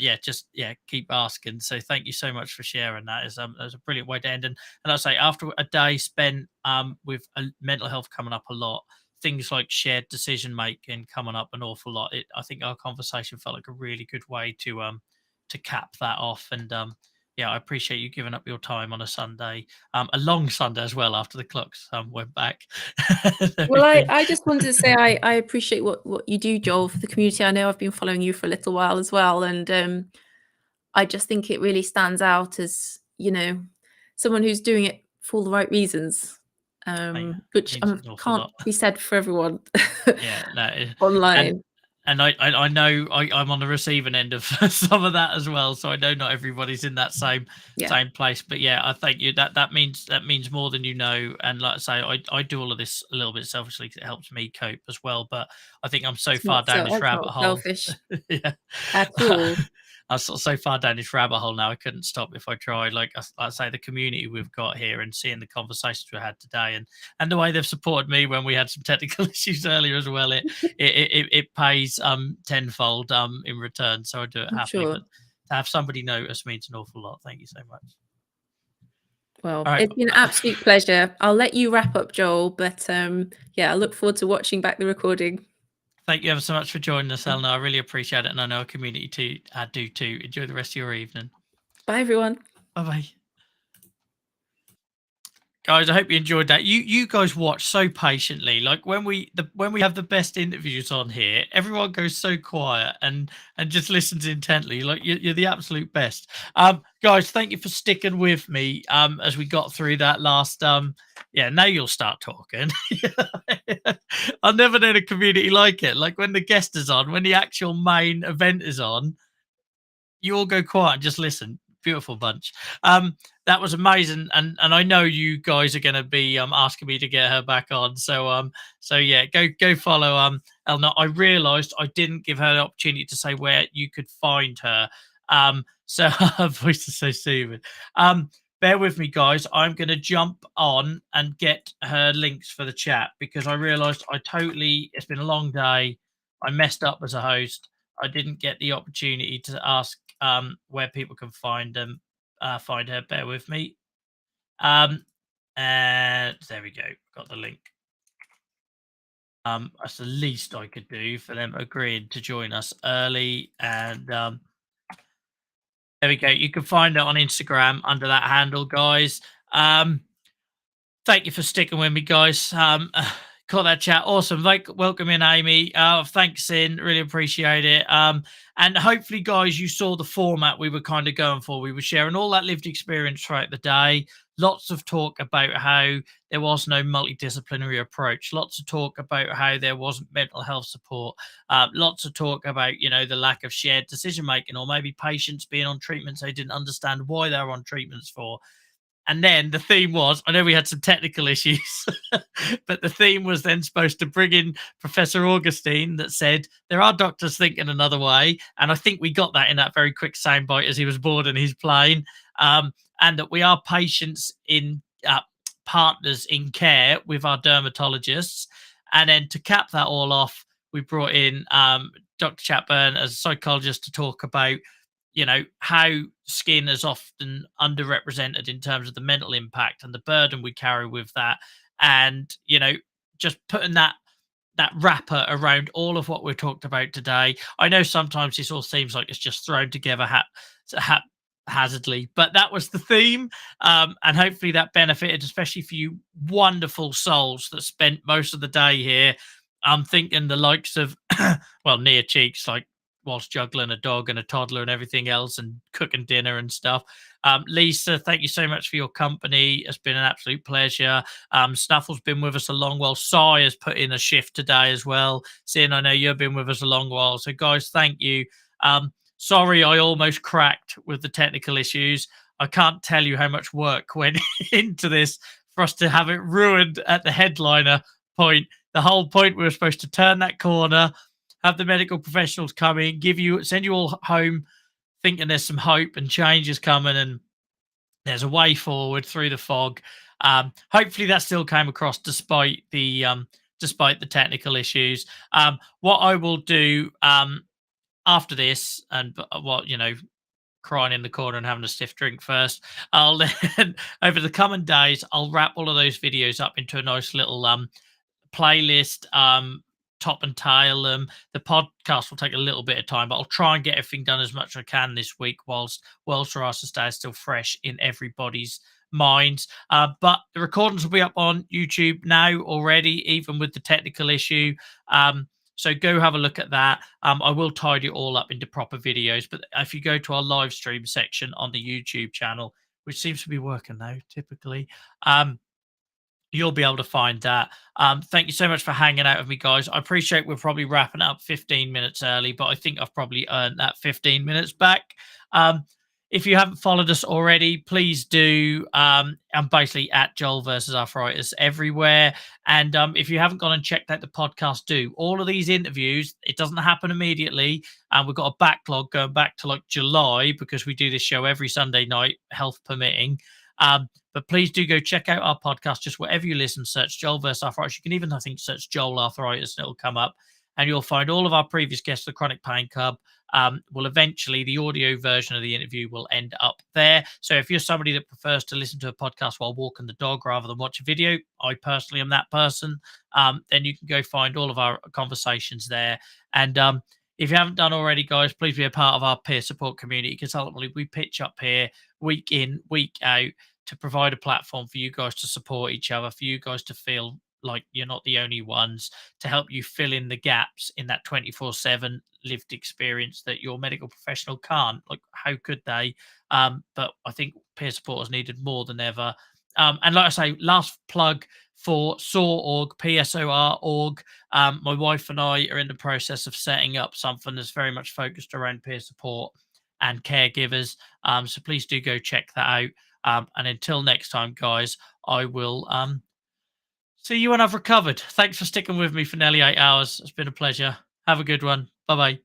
keep asking. So thank you so much for sharing that. Is that was a brilliant way to end. And I say, after a day spent with mental health coming up a lot, things like shared decision making coming up an awful lot, I think our conversation felt like a really good way to cap that off. And I appreciate you giving up your time on a Sunday, a long Sunday as well, after the clocks went back. Well, I just wanted to say I appreciate what you do, Joel, for the community. I know I've been following you for a little while as well, and I just think it really stands out as, someone who's doing it for the right reasons, which can't be said for everyone. Online. And I know I'm on the receiving end of some of that as well, so I know not everybody's in that same place. But I thank you. That means more than you know. And like I say, I do all of this a little bit selfishly because it helps me cope as well. But I think I'm so far down this rabbit hole. Selfish at all. I'm so far down this rabbit hole now, I couldn't stop if I tried. Like I say, the community we've got here and seeing the conversations we had today, and the way they've supported me when we had some technical issues earlier as well, it pays tenfold in return. So I do it happily. Sure. But to have somebody notice means an awful lot. Thank you so much. Well, it's been an absolute pleasure. I'll let you wrap up, Joel, but I look forward to watching back the recording. Thank you ever so much for joining us, Eleanor. I really appreciate it, and I know our community too do too. Enjoy the rest of your evening. Bye, everyone. Bye-bye. Guys, I hope you enjoyed that. You guys watch so patiently. Like when we have the best interviews on here, everyone goes so quiet and just listens intently. Like you're the absolute best. Guys, thank you for sticking with me as we got through that last now you'll start talking. I've never known a community like it. Like when the guest is on, when the actual main event is on, you all go quiet and just listen. Beautiful bunch. That was amazing, and I know you guys are going to be asking me to get her back on. So go follow Elna. I realised I didn't give her the opportunity to say where you could find her. So her voice is so soothing. Bear with me, guys. I'm going to jump on and get her links for the chat because I realised it's been a long day. I messed up as a host. I didn't get the opportunity to ask where people can find her. Bear with me. And there we go. Got the link. That's the least I could do for them agreeing to join us early. And there we go. You can find it on Instagram under that handle, guys. Thank you for sticking with me, guys. Caught that chat. Awesome. Welcome in, Amy. Thanks, Sin. Really appreciate it. And hopefully, guys, you saw the format we were kind of going for. We were sharing all that lived experience throughout the day. Lots of talk about how there was no multidisciplinary approach. Lots of talk about how there wasn't mental health support. Lots of talk about, the lack of shared decision making, or maybe patients being on treatments they didn't understand why they were on treatments for. And then the theme was, I know we had some technical issues, but the theme was then supposed to bring in Professor Augustine that said, there are doctors thinking another way. And I think we got that in that very quick soundbite as he was boarding his plane. And that we are patients in partners in care with our dermatologists. And then to cap that all off, we brought in Dr. Chatburn as a psychologist to talk about, how skin is often underrepresented in terms of the mental impact and the burden we carry with that. And, just putting that wrapper around all of what we've talked about today. I know sometimes this all seems like it's just thrown together haphazardly, but that was the theme. And hopefully that benefited, especially for you wonderful souls that spent most of the day here. I'm thinking the likes of, well, near cheeks, like whilst juggling a dog and a toddler and everything else and cooking dinner and stuff. Lisa, thank you so much for your company. It's been an absolute pleasure. Snuffle's been with us a long while. Sai has put in a shift today as well. Sin, I know you've been with us a long while. So, guys, thank you. Sorry, I almost cracked with the technical issues. I can't tell you how much work went into this for us to have it ruined at the headliner point. The whole point, we were supposed to turn that corner, have the medical professionals come in, send you all home thinking there's some hope and change is coming and there's a way forward through the fog. Hopefully that still came across despite the technical issues. What I will do after this, and what, crying in the corner and having a stiff drink first, I'll then, over the coming days, I'll wrap all of those videos up into a nice little playlist, top and tail them. The podcast will take a little bit of time, but I'll try and get everything done as much as I can this week whilst World Psoriasis Day is still fresh in everybody's minds. But the recordings will be up on YouTube now already, even with the technical issue. So go have a look at that. I will tidy it all up into proper videos, but if you go to our live stream section on the YouTube channel, which seems to be working now typically, you'll be able to find that. Thank you so much for hanging out with me, guys. I appreciate we're probably wrapping up 15 minutes early, but I think I've probably earned that 15 minutes back. If you haven't followed us already, please do. I'm basically at Joel versus Arthritis everywhere. And if you haven't gone and checked out the podcast, do. All of these interviews, it doesn't happen immediately. And we've got a backlog going back to like July because we do this show every Sunday night, health permitting. But please do go check out our podcast, just wherever you listen, search Joel versus Arthritis. You can even, I think, search Joel Arthritis and it'll come up. And you'll find all of our previous guests, the Chronic Pain Cub. Will eventually, the audio version of the interview will end up there. So if you're somebody that prefers to listen to a podcast while walking the dog rather than watch a video, I personally am that person, then you can go find all of our conversations there. And if you haven't done already, guys, please be a part of our peer support community, because ultimately we pitch up here week in, week out to provide a platform for you guys to support each other, for you guys to feel like you're not the only ones, to help you fill in the gaps in that 24/7 lived experience that your medical professional can't. Like, how could they? But I think peer support is needed more than ever. And like I say, last plug for SOR.org, PSOR.org. My wife and I are in the process of setting up something that's very much focused around peer support and caregivers. So please do go check that out. And until next time, guys, I will see you when I've recovered. Thanks for sticking with me for nearly 8 hours. It's been a pleasure. Have a good one. Bye-bye.